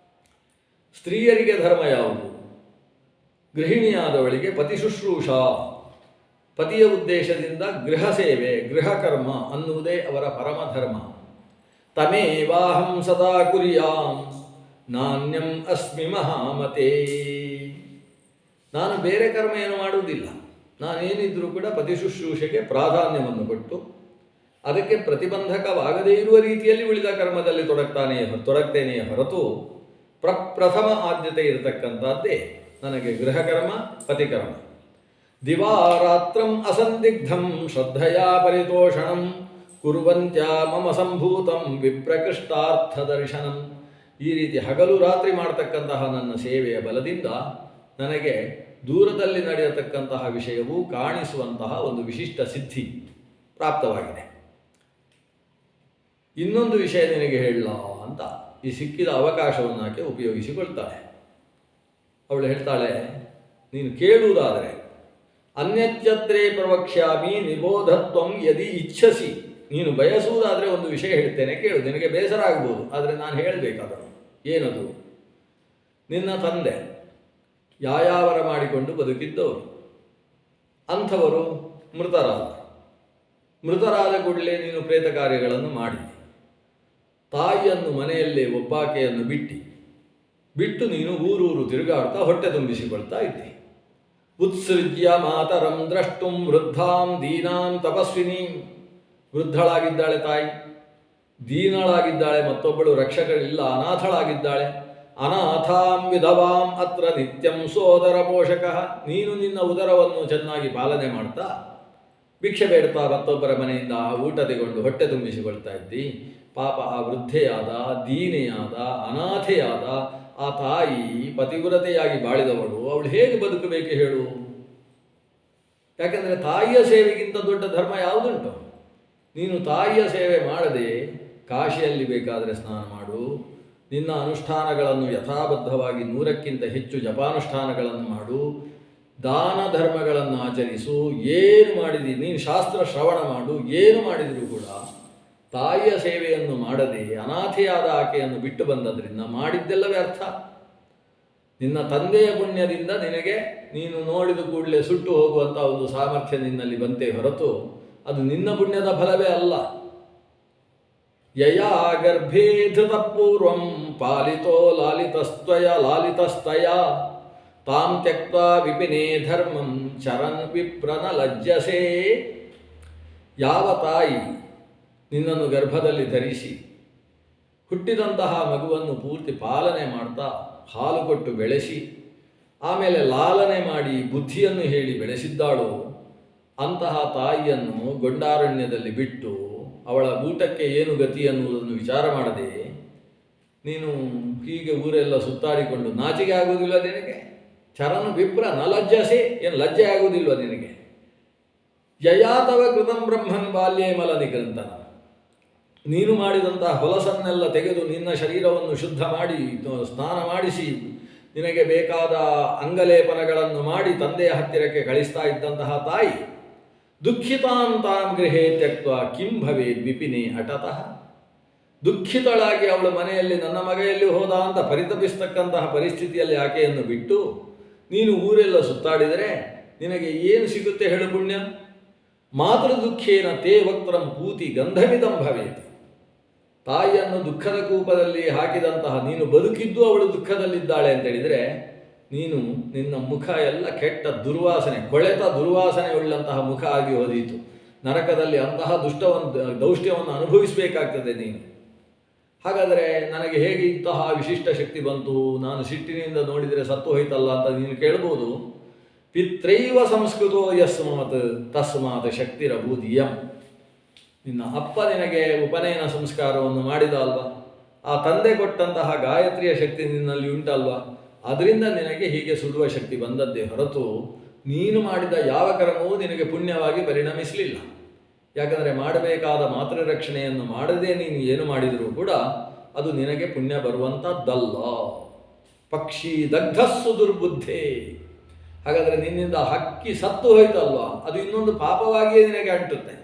ಸ್ತ್ರೀಯರಿಗೆ ಧರ್ಮ ಯಾವುದು? ಗೃಹಿಣಿಯಾದವಳಿಗೆ ಪತಿಶುಶ್ರೂಷಾ, ಪತಿಯ ಉದ್ದೇಶದಿಂದ ಗೃಹ ಸೇವೆ, ಗೃಹಕರ್ಮ ಅನ್ನುವುದೇ ಅವರ ಪರಮಧರ್ಮ. ತಮೇವಾಹಂ ಸದಾ ಕುರ್ಯಾಂ ನಾಣ್ಯಂ ಅಸ್ಮಿ ಮಹಾಮತೇ. ನಾನು ಬೇರೆ ಕರ್ಮ ಏನು ಮಾಡುವುದಿಲ್ಲ. ನಾನೇನಿದ್ರೂ ಕೂಡ ಪತಿಶುಶ್ರೂಷೆಗೆ ಪ್ರಾಧಾನ್ಯವನ್ನು ಕೊಟ್ಟು ಅದಕ್ಕೆ ಪ್ರತಿಬಂಧಕವಾಗದೇ ಇರುವ ರೀತಿಯಲ್ಲಿ ಉಳಿದ ಕರ್ಮದಲ್ಲಿ ತೊಡಗ್ತೇನೆಯೇ ಹೊರತು ಪ್ರಥಮ ಆದ್ಯತೆ ಇರತಕ್ಕಂಥದ್ದೇ ನನಗೆ ಗೃಹಕರ್ಮ, ಪತಿಕರ್ಮ. ದಿವಾರಾತ್ರಂ ಅಸಂದಿಗ್ಧಂ ಶ್ರದ್ಧೆಯ ಪರಿತೋಷಣಂ ಕುರುವಂತ್ಯ ಮಮ ಸಂಭೂತಂ ವಿಪ್ರಕೃಷ್ಟಾರ್ಥ ದರ್ಶನಂ. ಈ ರೀತಿ ಹಗಲು ರಾತ್ರಿ ಮಾಡತಕ್ಕಂತಹ ನನ್ನ ಸೇವೆಯ ಬಲದಿಂದ ನನಗೆ ದೂರದಲ್ಲಿ ನಡೆಯತಕ್ಕಂತಹ ವಿಷಯವು ಕಾಣಿಸುವಂತಹ ಒಂದು ವಿಶಿಷ್ಟ ಸಿದ್ಧಿ ಪ್ರಾಪ್ತವಾಗಿದೆ. ಇನ್ನೊಂದು ವಿಷಯ ನಿನಗೆ ಹೇಳಲ್ಲ ಅಂತ ಈ ಸಿಕ್ಕಿದ ಅವಕಾಶವನ್ನು ಆಕೆ ಉಪಯೋಗಿಸಿಕೊಳ್ತಾಳೆ. ಅವಳು ಹೇಳ್ತಾಳೆ, ನೀನು ಕೇಳುವುದಾದರೆ ಅನ್ಯಚ್ಛತ್ರೇ ಪ್ರವಕ್ಷ್ಯಾಮಿ ನಿಬೋಧತ್ವಂ ಯದಿ ಇಚ್ಛಸಿ. ನೀನು ಬಯಸುವುದಾದರೆ ಒಂದು ವಿಷಯ ಹೇಳ್ತೇನೆ, ಕೇಳು. ನಿನಗೆ ಬೇಸರ ಆಗ್ಬೋದು, ಆದರೆ ನಾನು ಹೇಳಬೇಕಾದನು. ಏನದು? ನಿನ್ನ ತಂದೆ ಯಾಯಾವರ ಮಾಡಿಕೊಂಡು ಬದುಕಿದ್ದವರು, ಅಂಥವರು ಮೃತರಾದ ಕೂಡಲೇ ನೀನು ಪ್ರೇತ ಕಾರ್ಯಗಳನ್ನು ಮಾಡಿ ತಾಯಿಯನ್ನು ಮನೆಯಲ್ಲೇ ಒಬ್ಬಾಕೆಯನ್ನು ಬಿಟ್ಟು ನೀನು ಊರೂರು ತಿರುಗಾಡ್ತಾ ಹೊಟ್ಟೆ ತುಂಬಿಸಿಕೊಳ್ತಾ ಇದ್ದಿ. ಉತ್ಸೃಜ್ಯ ಮಾತರಂ ದ್ರಷ್ಟುಂ ವೃದ್ಧಾಂ ದೀನಾಂ ತಪಸ್ವಿನಿ. ವೃದ್ಧಳಾಗಿದ್ದಾಳೆ ತಾಯಿ, ದೀನಳಾಗಿದ್ದಾಳೆ, ಮತ್ತೊಬ್ಬಳು ರಕ್ಷಕರಿಲ್ಲ, ಅನಾಥಳಾಗಿದ್ದಾಳೆ. ಅನಾಥಾಂ ವಿಧವಾಂ ಅತ್ರ ನಿತ್ಯಂ ಸೋದರ ಪೋಷಕಃ. ನೀನು ನಿನ್ನ ಉದರವನ್ನು ಚೆನ್ನಾಗಿ ಪಾಲನೆ ಮಾಡ್ತಾ ಭಿಕ್ಷೆ ಬೇಡ್ತಾ ಮತ್ತೊಬ್ಬರ ಮನೆಯಿಂದ ಊಟ ತೆಗೊಂಡು ಹೊಟ್ಟೆ ತುಂಬಿಸಿಕೊಳ್ತಾ ಇದ್ದಿ. ಪಾಪ ಆ ವೃದ್ಧೆಯಾದ, ದೀನೆಯಾದ, ಅನಾಥೆಯಾದ ಆ ತಾಯಿ ಪತಿವ್ರತೆಯಾಗಿ ಬಾಳಿದವಳು, ಅವಳು ಹೇಗೆ ಬದುಕಬೇಕು ಹೇಳು? ಯಾಕೆಂದರೆ ತಾಯಿಯ ಸೇವೆಗಿಂತ ದೊಡ್ಡ ಧರ್ಮ ಯಾವುದುಂಟು? ನೀನು ತಾಯಿಯ ಸೇವೆ ಮಾಡದೆ ಕಾಶಿಯಲ್ಲಿ ಬೇಕಾದರೆ ಸ್ನಾನ ಮಾಡು, ನಿನ್ನ ಅನುಷ್ಠಾನಗಳನ್ನು ಯಥಾಬದ್ಧವಾಗಿ 100ಕ್ಕಿಂತ ಹೆಚ್ಚು ಜಪಾನುಷ್ಠಾನಗಳನ್ನು ಮಾಡು, ದಾನ ಧರ್ಮಗಳನ್ನು ಆಚರಿಸು, ಏನು ಮಾಡಿದಿ, ನೀನು ಶಾಸ್ತ್ರ ಶ್ರವಣ ಮಾಡು, ಏನು ಮಾಡಿದರೂ ಕೂಡ ತಾಯಿಯ ಸೇವೆಯನ್ನು ಮಾಡದೆ ಅನಾಥೆಯಾದ ಆಕೆಯನ್ನು ಬಿಟ್ಟು ಬಂದದ್ರಿಂದ ಮಾಡಿದ್ದೆಲ್ಲ ವ್ಯರ್ಥ. ನಿನ್ನ ತಂದೆಯ ಪುಣ್ಯದಿಂದ ನಿನಗೆ ನೀನು ನೋಡಿದ ಕೂಡಲೇ ಸುಟ್ಟು ಹೋಗುವಂಥ ಒಂದು ಸಾಮರ್ಥ್ಯ ನಿನ್ನಲ್ಲಿ ಬಂತೆ ಹೊರತು ಅದು ನಿನ್ನ ಪುಣ್ಯದ ಫಲವೇ ಅಲ್ಲ. ಯಯಾ ಗರ್ಭೇ ಧೃತ ಪೂರ್ವಂ ಪಾಲಿತೋ ಲಾಲಿತಸ್ತಯ ತಾಂ ತ್ಯಕ್ವಾ ವಿಪಿನೇ ಧರ್ಮಂ ಚರನ್ ವಿಪ್ರನ ಲಜ್ಜಸೇ. ಯಾವ ತಾಯಿ ನಿನ್ನನ್ನು ಗರ್ಭದಲ್ಲಿ ಧರಿಸಿ ಹುಟ್ಟಿದಂತಹ ಮಗುವನ್ನು ಪೂರ್ತಿ ಪಾಲನೆ ಮಾಡ್ತಾ ಹಾಲು ಕೊಟ್ಟು ಬೆಳೆಸಿ ಆಮೇಲೆ ಲಾಲನೆ ಮಾಡಿ ಬುದ್ಧಿಯನ್ನು ಹೇಳಿ ಬೆಳೆಸಿದ್ದಾಳೋ ಅಂತಹ ತಾಯಿಯನ್ನು ಗೊಂಡಾರಣ್ಯದಲ್ಲಿ ಬಿಟ್ಟು ಅವಳ ಊಟಕ್ಕೆ ಏನು ಗತಿ ಅನ್ನುವುದನ್ನು ವಿಚಾರ ಮಾಡದೆ ನೀನು ಹೀಗೆ ಊರೆಲ್ಲ ಸುತ್ತಾಡಿಕೊಂಡು ನಾಚಿಕೆ ಆಗುವುದಿಲ್ಲ ನಿನಗೆ? ಚರನು ವಿಪ್ರ ನ ಲಜ್ಜಸೆ, ಏನು ಲಜ್ಜೆ ಆಗುವುದಿಲ್ವ ನಿನಗೆ? ಯಯಾತವ ಕೃತಂ ಬ್ರಹ್ಮನ್ ಬಾಲ್ಯೇ ಮಲನಿಕೃಂತನ. ನೀನು ಮಾಡಿದಂತಹ ಹೊಲಸನ್ನೆಲ್ಲ ತೆಗೆದು ನಿನ್ನ ಶರೀರವನ್ನು ಶುದ್ಧ ಮಾಡಿ ಸ್ನಾನ ಮಾಡಿಸಿ ನಿನಗೆ ಬೇಕಾದ ಅಂಗಲೇಪನಗಳನ್ನು ಮಾಡಿ ತಂದೆಯ ಹತ್ತಿರಕ್ಕೆ ಕಳಿಸ್ತಾ ಇದ್ದಂತಹ ತಾಯಿ ದುಃಖಿತಾಂ ತಾಂ ಗೃಹೇ ತ್ಯಕ್ತ್ವಾ ಕಿಂ ಭವೇದ್ ವಿಪಿನೇ ಅಟತಃ. ದುಃಖಿತಳಾಗಿ ಅವಳ ಮನೆಯಲ್ಲಿ ನನ್ನ ಮಗ ಎಲ್ಲಿ ಹೋದ ಅಂತ ಪರಿತಪಿಸ್ತಕ್ಕಂತಹ ಪರಿಸ್ಥಿತಿಯಲ್ಲಿ ಆಕೆಯನ್ನು ಬಿಟ್ಟು ನೀನು ಊರೆಲ್ಲ ಸುತ್ತಾಡಿದರೆ ನಿನಗೆ ಏನು ಸಿಗುತ್ತೆ ಹೇಳು ಪುಣ್ಯ? ಮಾತೃ ದುಃಖೇನ ತೇ ವಕ್ತ್ರಂ ಪೂತಿ ಗಂಧವಿದಂ ಭವೇತ್. ತಾಯಿಯನ್ನು ದುಃಖದ ಕೂಪದಲ್ಲಿ ಹಾಕಿದಂತಹ ನೀನು ಬದುಕಿದ್ದು ಅವಳು ದುಃಖದಲ್ಲಿದ್ದಾಳೆ ಅಂತೇಳಿದರೆ ನಿನ್ನ ಮುಖ ಎಲ್ಲ ಕೆಟ್ಟ ದುರ್ವಾಸನೆ, ಕೊಳೆತ ದುರ್ವಾಸನೆ ಉಳ್ಳಂತಹ ಮುಖ ಆಗಿ ಹೋದೀತು. ನರಕದಲ್ಲಿ ಅಂತಹ ದೌಷ್ಟ್ಯವನ್ನು ಅನುಭವಿಸಬೇಕಾಗ್ತದೆ ನೀನು. ಹಾಗಾದರೆ ನನಗೆ ಹೇಗೆ ಇಂತಹ ವಿಶಿಷ್ಟ ಶಕ್ತಿ ಬಂತು? ನಾನು ಸಿಟ್ಟಿನಿಂದ ನೋಡಿದರೆ ಸತ್ತು ಹೋಯ್ತಲ್ಲ ಅಂತ ನೀನು ಕೇಳ್ಬೋದು. ಪಿತ್ರೈವ ಸಂಸ್ಕೃತೋ ಯಸ್ಮಾತ್ ತಸ್ಮಾತ್ ಶಕ್ತಿರಭೂದಿಯಂ. ನಿನ್ನ ಅಪ್ಪ ನಿನಗೆ ಉಪನಯನ ಸಂಸ್ಕಾರವನ್ನು ಮಾಡಿದ ಅಲ್ವಾ? ಆ ತಂದೆ ಕೊಟ್ಟಂತಹ ಗಾಯತ್ರಿಯ ಶಕ್ತಿ ನಿನ್ನಲ್ಲಿ ಉಂಟಲ್ವಾ? ಅದರಿಂದ ನಿನಗೆ ಹೀಗೆ ಸುಡುವ ಶಕ್ತಿ ಬಂದದ್ದೇ ಹೊರತು ನೀನು ಮಾಡಿದ ಯಾವ ಕರ್ಮವೂ ನಿನಗೆ ಪುಣ್ಯವಾಗಿ ಪರಿಣಮಿಸಲಿಲ್ಲ. ಯಾಕಂದರೆ ಮಾಡಬೇಕಾದ ಮಾತೃರಕ್ಷಣೆಯನ್ನು ಮಾಡದೆ ನೀನು ಏನು ಮಾಡಿದರೂ ಕೂಡ ಅದು ನಿನಗೆ ಪುಣ್ಯ ಬರುವಂಥದ್ದಲ್ಲ. ಪಕ್ಷಿ ದಗ್ಧಸ್ಸು ದುರ್ಬುದ್ಧೇ. ಹಾಗಾದರೆ ನಿನ್ನಿಂದ ಹಕ್ಕಿ ಸತ್ತು ಹೋಯ್ತಲ್ವಾ, ಅದು ಇನ್ನೊಂದು ಪಾಪವಾಗಿಯೇ ನಿನಗೆ ಅಂಟುತ್ತೆ.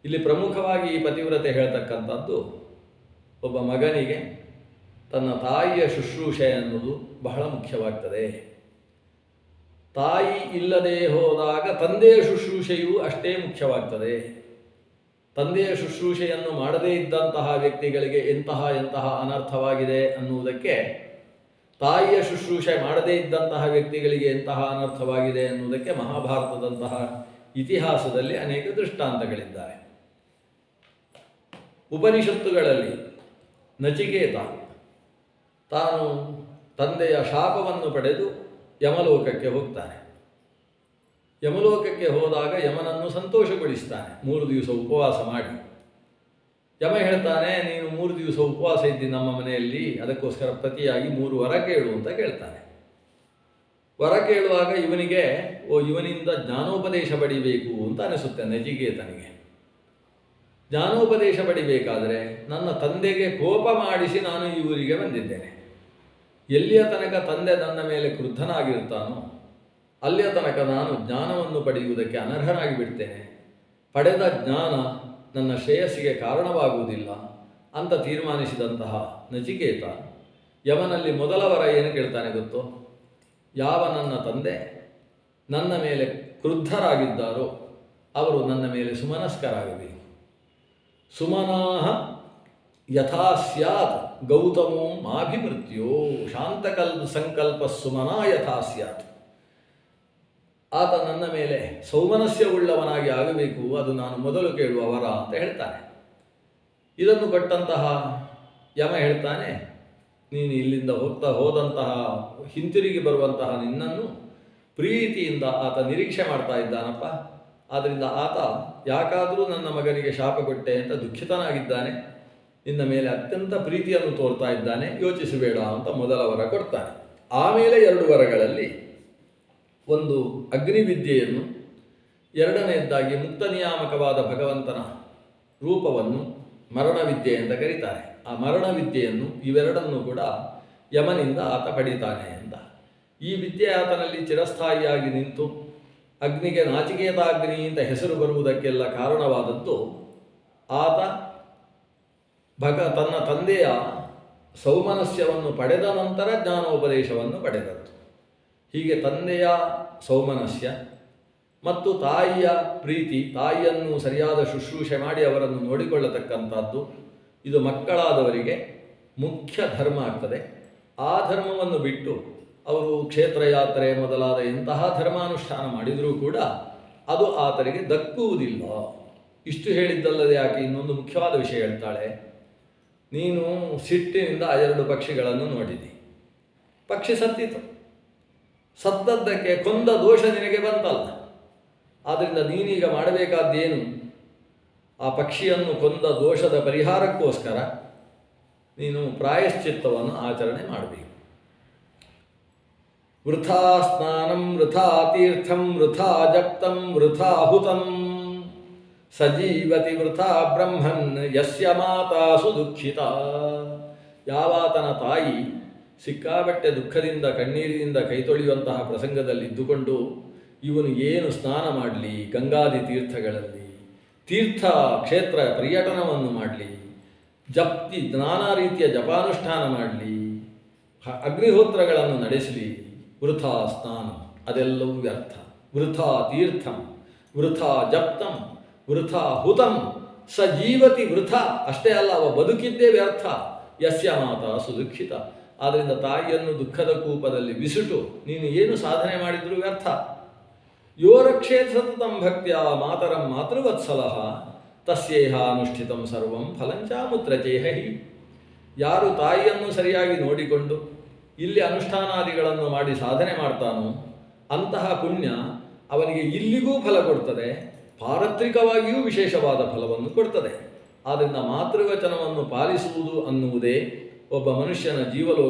ಇಲ್ಲಿ ಪ್ರಮುಖವಾಗಿ ಈ ಪತಿವ್ರತೆ ಹೇಳ್ತಕ್ಕಂಥದ್ದು, ಒಬ್ಬ ಮಗನಿಗೆ ತನ್ನ ತಾಯಿಯ ಶುಶ್ರೂಷೆ ಅನ್ನೋದು ಬಹಳ ಮುಖ್ಯವಾಗ್ತದೆ. ತಾಯಿ ಇಲ್ಲದೆ ಹೋದಾಗ ತಂದೆಯ ಶುಶ್ರೂಷೆಯೂ ಅಷ್ಟೇ ಮುಖ್ಯವಾಗ್ತದೆ. ತಂದೆಯ ಶುಶ್ರೂಷೆಯನ್ನು ಮಾಡದೇ ಇದ್ದಂತಹ ವ್ಯಕ್ತಿಗಳಿಗೆ ಎಂತಹ ಅನರ್ಥವಾಗಿದೆ ಅನ್ನುವುದಕ್ಕೆ, ತಾಯಿಯ ಶುಶ್ರೂಷೆ ಮಾಡದೇ ಇದ್ದಂತಹ ವ್ಯಕ್ತಿಗಳಿಗೆ ಎಂತಹ ಅನರ್ಥವಾಗಿದೆ ಅನ್ನುವುದಕ್ಕೆ ಮಹಾಭಾರತದಂತಹ ಇತಿಹಾಸದಲ್ಲಿ ಅನೇಕ ದೃಷ್ಟಾಂತಗಳಿದ್ದಾರೆ. ಉಪನಿಷತ್ತುಗಳಲ್ಲಿ ನಚಿಕೇತ ತಾನು ತಂದೆಯ ಶಾಪವನ್ನು ಪಡೆದು ಯಮಲೋಕಕ್ಕೆ ಹೋಗ್ತಾನೆ. ಯಮಲೋಕಕ್ಕೆ ಹೋದಾಗ ಯಮನನ್ನು ಸಂತೋಷಗೊಳಿಸ್ತಾನೆ 3 ದಿವಸ ಉಪವಾಸ ಮಾಡಿ. ಯಮ ಹೇಳ್ತಾನೆ, ನೀನು 3 ದಿವಸ ಉಪವಾಸ ಇದ್ದಿ ನಮ್ಮ ಮನೆಯಲ್ಲಿ, ಅದಕ್ಕೋಸ್ಕರ ಪ್ರತಿಯಾಗಿ 3 ವರ ಕೇಳು ಅಂತ ಕೇಳ್ತಾನೆ. ವರ ಕೇಳುವಾಗ ಇವನಿಂದ ಜ್ಞಾನೋಪದೇಶ ಪಡಿಬೇಕು ಅಂತ ಅನಿಸುತ್ತೆ ನಚಿಕೇತನಿಗೆ. ಜ್ಞಾನೋಪದೇಶ ಪಡಿಬೇಕಾದರೆ ನನ್ನ ತಂದೆಗೆ ಕೋಪ ಮಾಡಿಸಿ ನಾನು ಈ ಊರಿಗೆ ಬಂದಿದ್ದೇನೆ. ಎಲ್ಲಿಯ ತನಕ ತಂದೆ ನನ್ನ ಮೇಲೆ ಕ್ರುದ್ಧನಾಗಿರ್ತಾನೋ ಅಲ್ಲಿಯ ತನಕ ನಾನು ಜ್ಞಾನವನ್ನು ಪಡೆಯುವುದಕ್ಕೆ ಅನರ್ಹನಾಗಿ ಬಿಡ್ತೇನೆ. ಪಡೆದ ಜ್ಞಾನ ನನ್ನ ಶ್ರೇಯಸ್ಸಿಗೆ ಕಾರಣವಾಗುವುದಿಲ್ಲ ಅಂತ ತೀರ್ಮಾನಿಸಿದಂತಹ ನಚಿಕೇತ ಯಮನಲ್ಲಿ ಮೊದಲ ವರ ಏನು ಕೇಳ್ತಾನೆ ಗೊತ್ತೋ? ಯಾವ ನನ್ನ ತಂದೆ ನನ್ನ ಮೇಲೆ ಕ್ರುದ್ಧರಾಗಿದ್ದಾರೋ ಅವರು ನನ್ನ ಮೇಲೆ ಸುಮನಸ್ಕರಾಗಬೇಕು. ಸುಮನಾಹ ಯಥಾ ಸ್ಯಾತ್ ಗೌತಮೋ ಮಾಭಿಮೃತ್ಯೋ ಶಾಂತಕಲ್ಪ ಸುಮನಾ ಯಥಾ ಸ್ಯಾತ್. ಆತ ನನ್ನ ಮೇಲೆ ಸೌಮನಸ್ಯವುಳ್ಳವನಾಗಿ ಆಗಬೇಕು, ಅದು ನಾನು ಮೊದಲು ಕೇಳುವ ವರ ಅಂತ ಹೇಳ್ತಾನೆ. ಇದನ್ನು ಕೊಟ್ಟಂತಹ ಯಮ ಹೇಳ್ತಾನೆ, ನೀನು ಇಲ್ಲಿಂದ ಹೋದಂತಹ ಹಿಂತಿರುಗಿ ಬರುವಂತಹ ನಿನ್ನನ್ನು ಪ್ರೀತಿಯಿಂದ ಆತ ನಿರೀಕ್ಷೆ ಮಾಡ್ತಾ ಇದ್ದಾನಪ್ಪ. ಆದ್ದರಿಂದ ಆತ ಯಾಕಾದರೂ ನನ್ನ ಮಗನಿಗೆ ಶಾಪ ಕೊಟ್ಟೆ ಅಂತ ದುಃಖಿತನಾಗಿದ್ದಾನೆ, ನಿನ್ನ ಮೇಲೆ ಅತ್ಯಂತ ಪ್ರೀತಿಯನ್ನು ತೋರ್ತಾ ಇದ್ದಾನೆ, ಯೋಚಿಸಬೇಡ ಅಂತ ಮೊದಲ ವರ ಕೊಡ್ತಾನೆ. ಆಮೇಲೆ 2 ವರಗಳಲ್ಲಿ ಒಂದು ಅಗ್ನಿವಿದ್ಯೆಯನ್ನು, ಎರಡನೆಯದ್ದಾಗಿ ಮುಕ್ತ ನಿಯಾಮಕವಾದ ಭಗವಂತನ ರೂಪವನ್ನು ಮರಣವಿದ್ಯೆ ಅಂತ ಕರೀತಾರೆ. ಆ ಮರಣವಿದ್ಯೆಯನ್ನು ಇವೆರಡನ್ನು ಕೂಡ ಯಮನಿಂದ ಆತ ಪಡೀತಾನೆ ಅಂತ. ಈ ವಿದ್ಯೆ ಆತನಲ್ಲಿ ಚಿರಸ್ಥಾಯಿಯಾಗಿ ನಿಂತು ಅಗ್ನಿಗೆ ನಾಚಿಕೇತಾಗ್ನಿ ಅಂತ ಹೆಸರು ಬರುವುದಕ್ಕೆಲ್ಲ ಕಾರಣವಾದದ್ದು ಆತ ತನ್ನ ತಂದೆಯ ಸೌಮನಸ್ಯವನ್ನು ಪಡೆದ ನಂತರ ಜ್ಞಾನೋಪದೇಶವನ್ನು ಪಡೆದದ್ದು. ಹೀಗೆ ತಂದೆಯ ಸೌಮನಸ್ಯ ಮತ್ತು ತಾಯಿಯ ಪ್ರೀತಿ, ತಾಯಿಯನ್ನು ಸರಿಯಾದ ಶುಶ್ರೂಷೆ ಮಾಡಿ ಅವರನ್ನು ನೋಡಿಕೊಳ್ಳತಕ್ಕಂಥದ್ದು, ಇದು ಮಕ್ಕಳಾದವರಿಗೆ ಮುಖ್ಯ ಧರ್ಮ ಆಗ್ತದೆ. ಆ ಧರ್ಮವನ್ನು ಬಿಟ್ಟು ಅವರು ಕ್ಷೇತ್ರಯಾತ್ರೆ ಮೊದಲಾದ ಎಂತಹ ಧರ್ಮಾನುಷ್ಠಾನ ಮಾಡಿದರೂ ಕೂಡ ಅದು ಆತನಿಗೆ ದಕ್ಕುವುದಿಲ್ಲ. ಇಷ್ಟು ಹೇಳಿದ್ದಲ್ಲದೆ ಆಕೆ ಇನ್ನೊಂದು ಮುಖ್ಯವಾದ ವಿಷಯ ಹೇಳ್ತಾಳೆ. ನೀನು ಸಿಟ್ಟಿನಿಂದ ಆ 2 ಪಕ್ಷಿಗಳನ್ನು ನೋಡಿದಿ, ಪಕ್ಷಿ ಸತ್ತಿತು, ಸತ್ತದ್ದಕ್ಕೆ ಕೊಂದ ದೋಷ ನಿನಗೆ ಬಂತಲ್ಲ. ಆದ್ದರಿಂದ ನೀನೀಗ ಮಾಡಬೇಕಾದ್ದೇನು? ಆ ಪಕ್ಷಿಯನ್ನು ಕೊಂದ ದೋಷದ ಪರಿಹಾರಕ್ಕೋಸ್ಕರ ನೀನು ಪ್ರಾಯಶ್ಚಿತ್ತವನ್ನು ಆಚರಣೆ ಮಾಡಬೇಕು. ವೃಥಾ ಸ್ನಾನಂ ವೃಥಾ ತೀರ್ಥಂ ವೃಥಾ ಜಪ್ತಂ ವೃಥಾ ಹುತಂ ಸಜೀವತಿ ವೃಥಾ ಬ್ರಹ್ಮನ್ ಯಸ್ಯ ಮಾತಾ ಸುದುಃಖಿತ. ಯಾವಾತನ ತಾಯಿ ಸಿಕ್ಕಾಬಟ್ಟೆ ದುಃಖದಿಂದ ಕಣ್ಣೀರಿನಿಂದ ಕೈತೊಳೆಯುವಂತಹ ಪ್ರಸಂಗದಲ್ಲಿದ್ದುಕೊಂಡು ಇವನು ಏನು ಸ್ನಾನ ಮಾಡಲಿ, ಗಂಗಾದಿ ತೀರ್ಥಗಳಲ್ಲಿ ತೀರ್ಥ ಕ್ಷೇತ್ರ ಪರ್ಯಟನವನ್ನು ಮಾಡಲಿ, ನಾನಾ ರೀತಿಯ ಜಪಾನುಷ್ಠಾನ ಮಾಡಲಿ, ಅಗ್ನಿಹೋತ್ರಗಳನ್ನು ನಡೆಸಲಿ, ವೃಥಾ ಸ್ನಾನ, ಅದೆಲ್ಲವೂ ವ್ಯರ್ಥ. ವೃಥಾ ತೀರ್ಥಂ ವೃಥಾ ಜಪ್ತಂ ವೃಥಾ ಹುತಂ ಸ ಜೀವತಿ ವೃಥಾ. ಅಷ್ಟೇ ಅಲ್ಲ, ಅವ ಬದುಕಿದ್ದೇ ವ್ಯರ್ಥ. ಯಸ್ಯ ಮಾತಾ ಸುದುಃಖಿತ. ಆದ್ದರಿಂದ ತಾಯಿಯನ್ನು ದುಃಖದ ಕೂಪದಲ್ಲಿ ಬಿಸುಟು ನೀನು ಏನು ಸಾಧನೆ ಮಾಡಿದರೂ ವ್ಯರ್ಥ. ಯೋ ರಕ್ಷೇತ್ ಸತತಂ ಭಕ್ತ್ಯ ಮಾತರಂ ಮಾತೃವತ್ಸಲಃ ತಸ್ಯೇಹ ಅನುಷ್ಠಿತಂ ಸರ್ವಂ ಫಲಂಚಾಮುತ್ರಚೇಹಿ. ಯಾರು ತಾಯಿಯನ್ನು ಸರಿಯಾಗಿ ನೋಡಿಕೊಂಡು ಇಲ್ಲಿ ಅನುಷ್ಠಾನಾದಿಗಳನ್ನು ಮಾಡಿ ಸಾಧನೆ ಮಾಡ್ತಾನೋ ಅಂತಹ ಪುಣ್ಯ ಅವನಿಗೆ ಇಲ್ಲಿಗೂ ಫಲ ಕೊಡ್ತದೆ, ಪಾರತ್ರಿಕವಾಗಿಯೂ ವಿಶೇಷವಾದ ಫಲವನ್ನು ಕೊಡ್ತದೆ. ಆದ್ದರಿಂದ ಮಾತೃವಚನವನ್ನು ಪಾಲಿಸುವುದು ಅನ್ನುವುದೇ ಒಬ್ಬ ಮನುಷ್ಯನ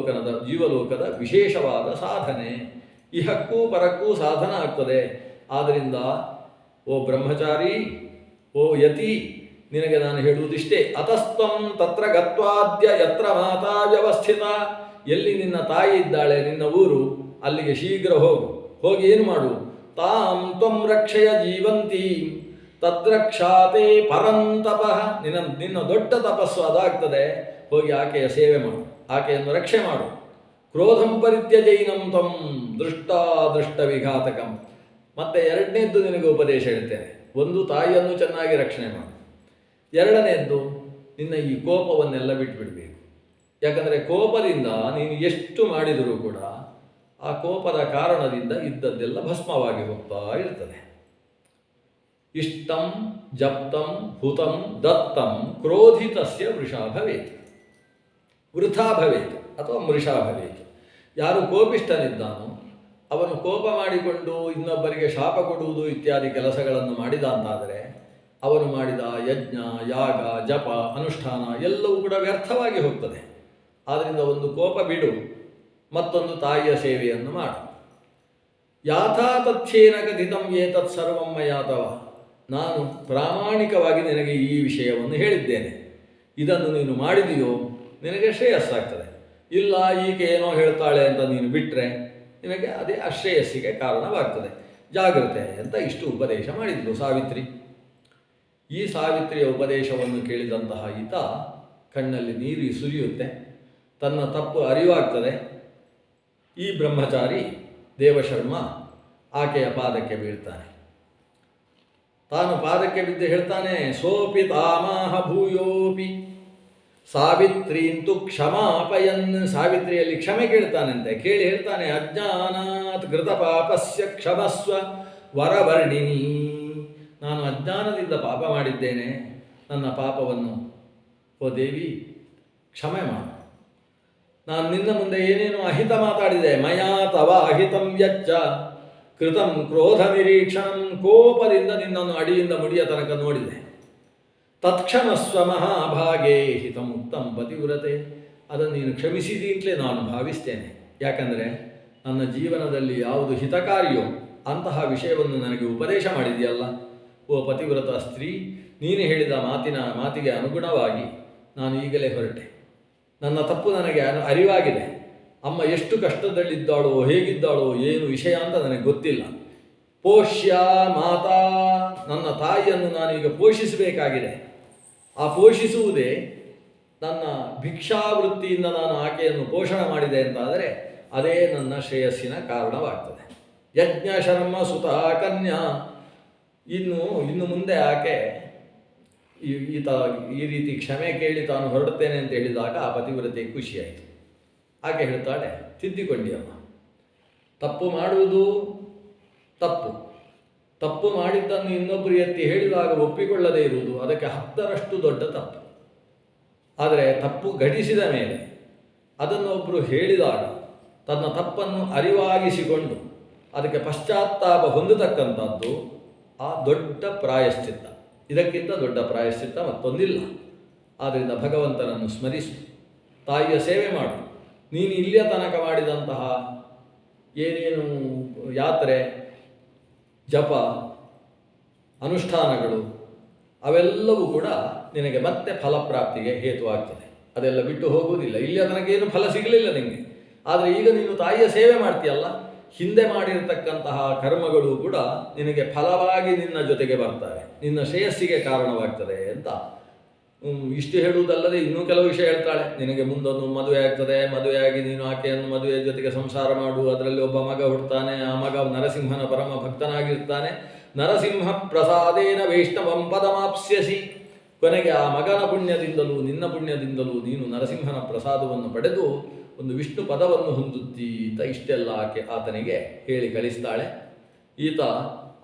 ಜೀವಲೋಕದ ವಿಶೇಷವಾದ ಸಾಧನೆ. ಇಹಕ್ಕೂ ಪರಕ್ಕೂ ಸಾಧನ ಆಗ್ತದೆ. ಆದ್ದರಿಂದ ಓ ಬ್ರಹ್ಮಚಾರಿ, ಓ ಯತಿ, ನಿನಗೆ ನಾನು ಹೇಳುವುದಿಷ್ಟೇ. ಅತಸ್ತ್ವಂ ತತ್ರ ಗತ್ವಾದ್ಯ ಯತ್ರ ಮಾತಾ ವ್ಯವಸ್ಥಿತ. ಎಲ್ಲಿ ನಿನ್ನ ತಾಯಿ ಇದ್ದಾಳೆ, ನಿನ್ನ ಊರು, ಅಲ್ಲಿಗೆ ಶೀಘ್ರ ಹೋಗಿ ಏನು ಮಾಡು? ತಾಂ ತ್ವಂ ರಕ್ಷಯ ಜೀವಂತಿ ತದ್ರಕ್ಷಾತೆ ಪರಂತಪಃ. ನಿನ್ನ ದೊಡ್ಡ ತಪಸ್ಸು ಅದಾಗ್ತದೆ. ಹೋಗಿ ಆಕೆಯ ಸೇವೆ ಮಾಡು, ಆಕೆಯನ್ನು ರಕ್ಷೆ ಮಾಡು. ಕ್ರೋಧಂ ಪರಿತ್ಯಜೈನಂ ತ್ವಂ ದೃಷ್ಟ ವಿಘಾತಕಂ. ಮತ್ತೆ ಎರಡನೇದ್ದು ನಿನಗೆ ಉಪದೇಶ ಹೇಳ್ತೇನೆ. ಒಂದು, ತಾಯಿಯನ್ನು ಚೆನ್ನಾಗಿ ರಕ್ಷಣೆ ಮಾಡು. ಎರಡನೇದ್ದು, ನಿನ್ನ ಈ ಕೋಪವನ್ನೆಲ್ಲ ಬಿಟ್ಬಿಡಬೇಕು. ಯಾಕಂದರೆ ಕೋಪದಿಂದ ನೀನು ಎಷ್ಟು ಮಾಡಿದರೂ ಕೂಡ ಆ ಕೋಪದ ಕಾರಣದಿಂದ ಇದ್ದದ್ದೆಲ್ಲ ಭಸ್ಮವಾಗಿ ಹೋಗ್ತಾ ಇರ್ತದೆ. ಇಷ್ಟಂ ಜಪ್ತಂ ಹುತಂ ದತ್ತಂ ಕ್ರೋಧಿತಸ್ಯ ವೃಷಾ ಭವೇತ್. ವೃಥಾ ಭವೇತ್ ಅಥವಾ ಮೃಷಾ ಭವೇತ್. ಯಾರು ಕೋಪಿಷ್ಠನಿದ್ದಾನೋ ಅವನು ಕೋಪ ಮಾಡಿಕೊಂಡು ಇನ್ನೊಬ್ಬರಿಗೆ ಶಾಪ ಕೊಡುವುದು ಇತ್ಯಾದಿ ಕೆಲಸಗಳನ್ನು ಮಾಡಿದ ಅಂತಾದರೆ ಅವನು ಮಾಡಿದ ಯಜ್ಞ, ಯಾಗ, ಜಪ, ಅನುಷ್ಠಾನ ಎಲ್ಲವೂ ಕೂಡ ವ್ಯರ್ಥವಾಗಿ ಹೋಗ್ತದೆ. ಆದ್ದರಿಂದ ಒಂದು ಕೋಪ ಬಿಡು, ಮತ್ತೊಂದು ತಾಯಿಯ ಸೇವೆಯನ್ನು ಮಾಡು. ಯಾಥಾ ತಥ್ಯೇನ ಕಥಿತಂ ಏತತ್ ಸರ್ವಂ ಮಯಾತವ. ನಾನು ಪ್ರಾಮಾಣಿಕವಾಗಿ ನಿನಗೆ ಈ ವಿಷಯವನ್ನು ಹೇಳಿದ್ದೇನೆ. ಇದನ್ನು ನೀನು ಮಾಡಿದೆಯೋ ನಿನಗೆ ಶ್ರೇಯಸ್ಸಾಗ್ತದೆ. ಇಲ್ಲ, ಈಕೆ ಏನೋ ಹೇಳ್ತಾಳೆ ಅಂತ ನೀನು ಬಿಟ್ಟರೆ ನಿನಗೆ ಅದೇ ಅಶ್ರೇಯಸ್ಸಿಗೆ ಕಾರಣವಾಗ್ತದೆ. ಜಾಗ್ರತೆ ಅಂತ ಇಷ್ಟು ಉಪದೇಶ ಮಾಡಿದ್ಲು ಸಾವಿತ್ರಿ. ಈ ಸಾವಿತ್ರಿಯ ಉಪದೇಶವನ್ನು ಕೇಳಿದಂತಹ ಈತ ಕಣ್ಣಲ್ಲಿ ನೀರು ಸುರಿಯುತ್ತೆ, ತನ್ನ ತಪ್ಪು ಅರಿವಾಗ್ತದೆ. ಈ ಬ್ರಹ್ಮಚಾರಿ ದೇವಶರ್ಮ ಆಕೆಯ ಪಾದಕ್ಕೆ ಬೀಳ್ತಾನೆ. ತಾನು ಪಾದಕ್ಕೆ ಬಿದ್ದು ಹೇಳ್ತಾನೆ, ಸೋಪಿ ತಾಮಾಹ ಭೂಯೋಪಿ ಸಾವಿತ್ರೀಂತು ಕ್ಷಮಾಪಯನ್. ಸಾವಿತ್ರಿಯಲ್ಲಿ ಕ್ಷಮೆ ಕೇಳ್ತಾನಂತೆ. ಕೇಳಿ ಹೇಳ್ತಾನೆ, ಅಜ್ಞಾನಾತ್ ಕೃತ ಪಾಪಸ್ಯ ಕ್ಷಮಸ್ವ ವರವರ್ಣಿನಿ. ನಾನು ಅಜ್ಞಾನದಿಂದ ಪಾಪ ಮಾಡಿದ್ದೇನೆ, ನನ್ನ ಪಾಪವನ್ನು ಓ ದೇವಿ ಕ್ಷಮೆ ಮಾಡು. ನಾನು ನಿನ್ನ ಮುಂದೆ ಏನೇನು ಅಹಿತ ಮಾತಾಡಿದೆ. ಮಯಾ ತವ ಅಹಿತಂ ಯಚ್ಚ ಕೃತಂ ಕ್ರೋಧ ನಿರೀಕ್ಷಣಂ. ಕೋಪದಿಂದ ನಿನ್ನನ್ನು ಅಡಿಯಿಂದ ಮುಡಿಯ ತನಕ ನೋಡಿದೆ. ತತ್ಕ್ಷಮಸ್ವ ಮಹಾಭಾಗೇ ಹಿತಮುಕ್ತಂ ಪತಿವ್ರತೆ. ಅದನ್ನು ನೀನು ಕ್ಷಮಿಸಿದೀಂತಲೇ ನಾನು ಭಾವಿಸ್ತೇನೆ. ಯಾಕಂದರೆ ನನ್ನ ಜೀವನದಲ್ಲಿ ಯಾವುದು ಹಿತಕಾರಿಯೋ ಅಂತಹ ವಿಷಯವನ್ನು ನನಗೆ ಉಪದೇಶ ಮಾಡಿದೆಯಲ್ಲ. ಓ ಪತಿವ್ರತ ಸ್ತ್ರೀ, ನೀನು ಹೇಳಿದ ಮಾತಿಗೆ ಅನುಗುಣವಾಗಿ ನಾನು ಈಗಲೇ ಹೊರಟೆ. ನನ್ನ ತಪ್ಪು ನನಗೆ ಅರಿವಾಗಿದೆ. ಅಮ್ಮ ಎಷ್ಟು ಕಷ್ಟದಲ್ಲಿದ್ದಾಳೋ, ಹೇಗಿದ್ದಾಳೋ, ಏನು ವಿಷಯ ಅಂತ ನನಗೆ ಗೊತ್ತಿಲ್ಲ. ಪೋಷ್ಯ ಮಾತಾ, ನನ್ನ ತಾಯಿಯನ್ನು ನಾನೀಗ ಪೋಷಿಸಬೇಕಾಗಿದೆ. ಆ ಪೋಷಿಸುವುದೇ ನನ್ನ ಭಿಕ್ಷಾವೃತ್ತಿಯಿಂದ ನಾನು ಆಕೆಯನ್ನು ಪೋಷಣೆ ಮಾಡಿದೆ ಅಂತಾದರೆ ಅದೇ ನನ್ನ ಶ್ರೇಯಸ್ಸಿನ ಕಾರಣವಾಗ್ತದೆ. ಯಜ್ಞ ಶರ್ಮ ಸುತ ಕನ್ಯಾ. ಇನ್ನು ಮುಂದೆ ಆಕೆ ಈ ರೀತಿ ಕ್ಷಮೆ ಕೇಳಿ ತಾನು ಹೊರಡುತ್ತೇನೆ ಅಂತ ಹೇಳಿದಾಗ ಆ ಪತಿವ್ರತೆ ಖುಷಿಯಾಯಿತು. ಆಕೆ ಹೇಳ್ತಾಳೆ, ತಿದ್ದಿಕೊಂಡಿಯಮ್ಮ, ತಪ್ಪು ಮಾಡುವುದು ತಪ್ಪು ಮಾಡಿದ್ದನ್ನು ಇನ್ನೊಬ್ಬರು ಎತ್ತಿ ಹೇಳಿದಾಗ ಒಪ್ಪಿಕೊಳ್ಳದೇ ಇರುವುದು ಅದಕ್ಕೆ 10ರಷ್ಟು ದೊಡ್ಡ ತಪ್ಪು. ಆದರೆ ತಪ್ಪು ಘಟಿಸಿದ ಮೇಲೆ ಅದನ್ನು ಒಬ್ಬರು ಹೇಳಿದಾಗ ತನ್ನ ತಪ್ಪನ್ನು ಅರಿವಾಗಿಸಿಕೊಂಡು ಅದಕ್ಕೆ ಪಶ್ಚಾತ್ತಾಪ ಹೊಂದತಕ್ಕಂಥದ್ದು ಆ ದೊಡ್ಡ ಪ್ರಾಯಶ್ಚಿತ್ತ. ಇದಕ್ಕಿಂತ ದೊಡ್ಡ ಪ್ರಾಯಶ್ಚಿತ್ತ ಮತ್ತೊಂದಿಲ್ಲ. ಆದ್ದರಿಂದ ಭಗವಂತನನ್ನು ಸ್ಮರಿಸು, ತಾಯಿಯ ಸೇವೆ ಮಾಡು. ನೀನು ಇಲ್ಲಿಯ ತನಕ ಮಾಡಿದಂತಹ ಏನೇನು ಯಾತ್ರೆ, ಜಪ, ಅನುಷ್ಠಾನಗಳು ಅವೆಲ್ಲವೂ ಕೂಡ ನಿನಗೆ ಮತ್ತೆ ಫಲಪ್ರಾಪ್ತಿಗೆ ಹೇತುವಾಗ್ತದೆ. ಅದೆಲ್ಲ ಬಿಟ್ಟು ಹೋಗುವುದಿಲ್ಲ. ಇಲ್ಲಿಯ ತನಕ ಏನು ಫಲ ಸಿಗಲಿಲ್ಲ ನಿನಗೆ. ಆದರೆ ಈಗ ನೀನು ತಾಯಿಯ ಸೇವೆ ಮಾಡ್ತೀಯಲ್ಲ, ಹಿಂದೆ ಮಾಡಿರತಕ್ಕಂತಹ ಕರ್ಮಗಳು ಕೂಡ ನಿನಗೆ ಫಲವಾಗಿ ನಿನ್ನ ಜೊತೆಗೆ ಬರ್ತವೆ, ನಿನ್ನ ಶ್ರೇಯಸ್ಸಿಗೆ ಕಾರಣವಾಗ್ತದೆ ಅಂತ ಇಷ್ಟು ಹೇಳುವುದಲ್ಲದೆ ಇನ್ನೂ ಕೆಲವು ವಿಷಯ ಹೇಳ್ತಾಳೆ. ನಿನಗೆ ಮುಂದೊಂದು ಮದುವೆ ಆಗ್ತದೆ, ಮದುವೆಯಾಗಿ ನೀನು ಆಕೆಯನ್ನು ಮದುವೆ ಜೊತೆಗೆ ಸಂಸಾರ ಮಾಡು, ಅದರಲ್ಲಿ ಒಬ್ಬ ಮಗ ಹುಡ್ತಾನೆ, ಆ ಮಗ ನರಸಿಂಹನ ಪರಮ ಭಕ್ತನಾಗಿರ್ತಾನೆ. ನರಸಿಂಹ ಪ್ರಸಾದೇನ ವೈಷ್ಣವಂ ಪದಮಾಪ್ಸ್ಯಸಿ. ಕೊನೆಗೆ ಆ ಮಗನ ಪುಣ್ಯದಿಂದಲೂ ನಿನ್ನ ಪುಣ್ಯದಿಂದಲೂ ನೀನು ನರಸಿಂಹನ ಪ್ರಸಾದವನ್ನು ಪಡೆದು ಒಂದು ವಿಷ್ಣು ಪದವನ್ನು ಹೊಂದುತ್ತೀ ಅಂತ ಇಷ್ಟೆಲ್ಲ ಆತನಿಗೆ ಹೇಳಿ ಕಳಿಸ್ತಾಳೆ. ಈತ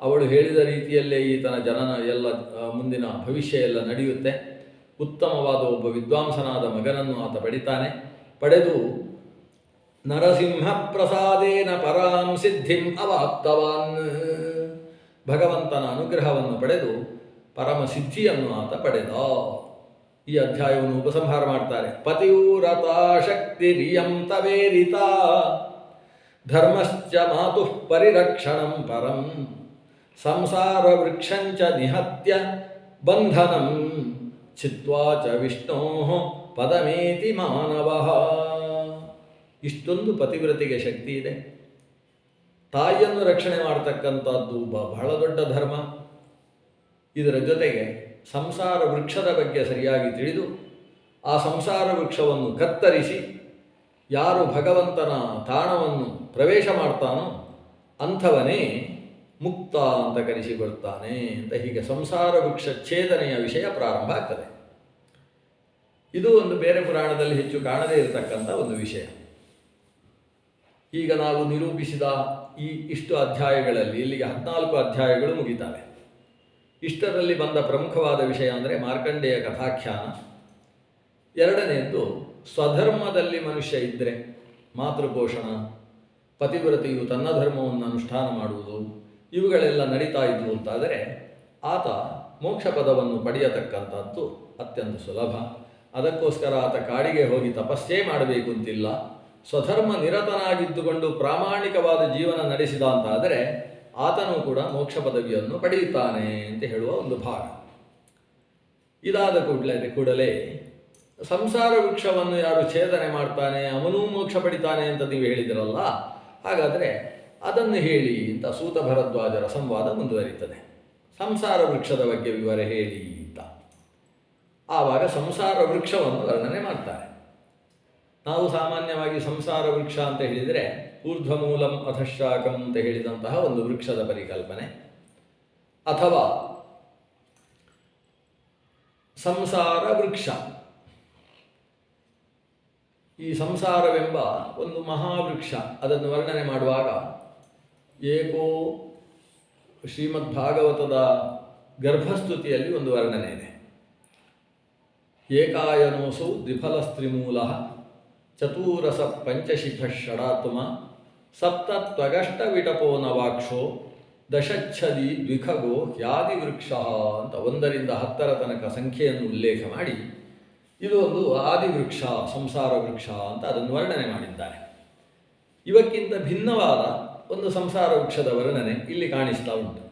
ಅವಳು ಹೇಳಿದ ರೀತಿಯಲ್ಲೇ ಈತನ ಜನನ ಎಲ್ಲ ಮುಂದಿನ ಭವಿಷ್ಯ ಎಲ್ಲ ನಡೆಯುತ್ತೆ. ಉತ್ತಮವಾದ ಒಬ್ಬ ವಿದ್ವಾಂಸನಾದ ಮಗನನ್ನು ಆತ ಪಡಿತಾನೆ. ಪಡೆದು ನರಸಿಂಹ ಪ್ರಸಾದೇನ ಪರಾಂ ಸಿದ್ಧಿಂ ಅವಾಪ್ತವಾನ್. ಭಗವಂತನ ಅನುಗ್ರಹವನ್ನು ಪಡೆದು ಪರಮ ಸಿದ್ಧಿಯನ್ನು ಆತ ಪಡೆದ. ಈ ಅಧ್ಯಾಯವನ್ನು ಉಪಸಂಹಾರ ಮಾಡ್ತಾರೆ. ಪತಿವ್ರತ ಶಕ್ತಿರಿಯಂ ತವೇರಿತ ಧರ್ಮಶ್ಚ ಮಾತುಃ ಪರಿರಕ್ಷಣಂ ಪರಂ ಸಂಸಾರ ವೃಕ್ಷಂಚ ನಿಹತ್ಯ ಬಂಧನಂ ಚಿತ್ವಾ ಚ ವಿಷ್ಣೋ ಪದಮೇತಿ ಮಾನವಃ. ಇಷ್ಟೊಂದು ಪತಿವ್ರತೆಗೆ ಶಕ್ತಿ ಇದೆ. ತಾಯಿಯನ್ನು ರಕ್ಷಣೆ ಮಾಡತಕ್ಕಂಥದ್ದು ಬಹಳ ದೊಡ್ಡ ಧರ್ಮ. ಇದರ ಜೊತೆಗೆ ಸಂಸಾರ ವೃಕ್ಷದ ಬಗ್ಗೆ ಸರಿಯಾಗಿ ತಿಳಿದು ಆ ಸಂಸಾರ ವೃಕ್ಷವನ್ನು ಕತ್ತರಿಸಿ ಯಾರು ಭಗವಂತನ ತಾಣವನ್ನು ಪ್ರವೇಶ ಮಾಡ್ತಾನೋ ಅಂಥವನೇ ಮುಕ್ತ ಅಂತ ಕರೆಸಿಕೊಳ್ತಾನೆ ಅಂತ. ಹೀಗೆ ಸಂಸಾರ ವೃಕ್ಷ ಛೇದನೆಯ ವಿಷಯ ಪ್ರಾರಂಭ ಆಗ್ತದೆ. ಇದು ಒಂದು ಬೇರೆ ಪುರಾಣದಲ್ಲಿ ಹೆಚ್ಚು ಕಾಣದೇ ಇರತಕ್ಕಂಥ ಒಂದು ವಿಷಯ. ಈಗ ನಾವು ನಿರೂಪಿಸಿದ ಇಷ್ಟು ಅಧ್ಯಾಯಗಳಲ್ಲಿ ಇಲ್ಲಿಗೆ 14 ಅಧ್ಯಾಯಗಳು ಮುಗಿತಾವೆ. ಇಷ್ಟರಲ್ಲಿ ಬಂದ ಪ್ರಮುಖವಾದ ವಿಷಯ ಅಂದರೆ ಮಾರ್ಕಂಡೇಯ ಕಥಾಖ್ಯಾನ. ಎರಡನೆಯದ್ದು ಸ್ವಧರ್ಮದಲ್ಲಿ ಮನುಷ್ಯ ಇದ್ದರೆ ಮಾತೃಪೋಷಣ, ಪತಿವ್ರತೆಯು ತನ್ನ ಧರ್ಮವನ್ನು ಅನುಷ್ಠಾನ ಮಾಡುವುದು, ಇವುಗಳೆಲ್ಲ ನಡೀತಾ ಇದ್ವು ಅಂತಾದರೆ ಆತ ಮೋಕ್ಷ ಪದವನ್ನು ಪಡೆಯತಕ್ಕಂಥದ್ದು ಅತ್ಯಂತ ಸುಲಭ. ಅದಕ್ಕೋಸ್ಕರ ಆತ ಕಾಡಿಗೆ ಹೋಗಿ ತಪಸ್ಸೇ ಮಾಡಬೇಕು ಅಂತಿಲ್ಲ. ಸ್ವಧರ್ಮ ನಿರತನಾಗಿದ್ದುಕೊಂಡು ಪ್ರಾಮಾಣಿಕವಾದ ಜೀವನ ನಡೆಸಿದ ಅಂತಾದರೆ ಆತನೂ ಕೂಡ ಮೋಕ್ಷ ಪದವಿಯನ್ನು ಪಡೆಯುತ್ತಾನೆ ಅಂತ ಹೇಳುವ ಒಂದು ಭಾಗ. ಇದಾದ ಕೂಡಲೇ ಸಂಸಾರ ವೃಕ್ಷವನ್ನು ಯಾರು ಛೇದನೆ ಮಾಡ್ತಾನೆ ಅವನೂ ಮೋಕ್ಷ ಪಡಿತಾನೆ ಅಂತ ನೀವು ಹೇಳಿದಿರಲ್ಲ, ಹಾಗಾದರೆ ಅದನ್ನು ಹೇಳಿ ಅಂತ ಸೂತ ಭರದ್ವಾಜರ ಸಂವಾದ ಮುಂದುವರಿತದೆ. ಸಂಸಾರ ವೃಕ್ಷದ ಬಗ್ಗೆ ವಿವರ ಹೇಳಿ ಅಂತ ಆವಾಗ ಸಂಸಾರ ವೃಕ್ಷವನ್ನು ವರ್ಣನೆ ಮಾಡ್ತಾರೆ. ನಾವು ಸಾಮಾನ್ಯವಾಗಿ ಸಂಸಾರ ವೃಕ್ಷ ಅಂತ ಹೇಳಿದರೆ ಊರ್ಧ್ವಮೂಲಂ ಅಧಃಶಾಖಂ ಅಂತ ಹೇಳಿದಂತಹ ಒಂದು ವೃಕ್ಷದ ಪರಿಕಲ್ಪನೆ, ಅಥವಾ ಸಂಸಾರ ವೃಕ್ಷ, ಈ ಸಂಸಾರವೆಂಬ ಒಂದು ಮಹಾವೃಕ್ಷ, ಅದನ್ನು ವರ್ಣನೆ ಮಾಡುವಾಗ ಏಕೋ ಶ್ರೀಮದ್ಭಾಗವತದ ಗರ್ಭಸ್ತುತಿಯಲ್ಲಿ ಒಂದು ವರ್ಣನೆ ಇದೆ. ಏಕಾಯನೋಸೌ ದ್ವಿಫಲಸ್ತ್ರಿಮೂಲ ಚತುರಸ ಪಂಚಶಿಖ ಷಡಾತ್ಮ ಸಪ್ತ ತ್ವಗಷ್ಟ ವಿಟಪೋ ನವಾಕ್ಷೋ ದಶಚ್ಛದಿ ದ್ವಿಖಗೋ ಹ್ಯಾದಿವೃಕ್ಷ ಅಂತ 1ರಿಂದ 10 ತನಕ ಸಂಖ್ಯೆಯನ್ನು ಉಲ್ಲೇಖ ಮಾಡಿ ಇದು ಒಂದು ಆದಿವೃಕ್ಷ, ಸಂಸಾರ ವೃಕ್ಷ ಅಂತ ಅದನ್ನು ವರ್ಣನೆ ಮಾಡಿದ್ದಾರೆ. ಇವಕ್ಕಿಂತ ಭಿನ್ನವಾದ ಒಂದು ಸಂಸಾರ ವೃಕ್ಷದ ವರ್ಣನೆ ಇಲ್ಲಿ ಕಾಣಿಸ್ತಾ ಉಂಟು.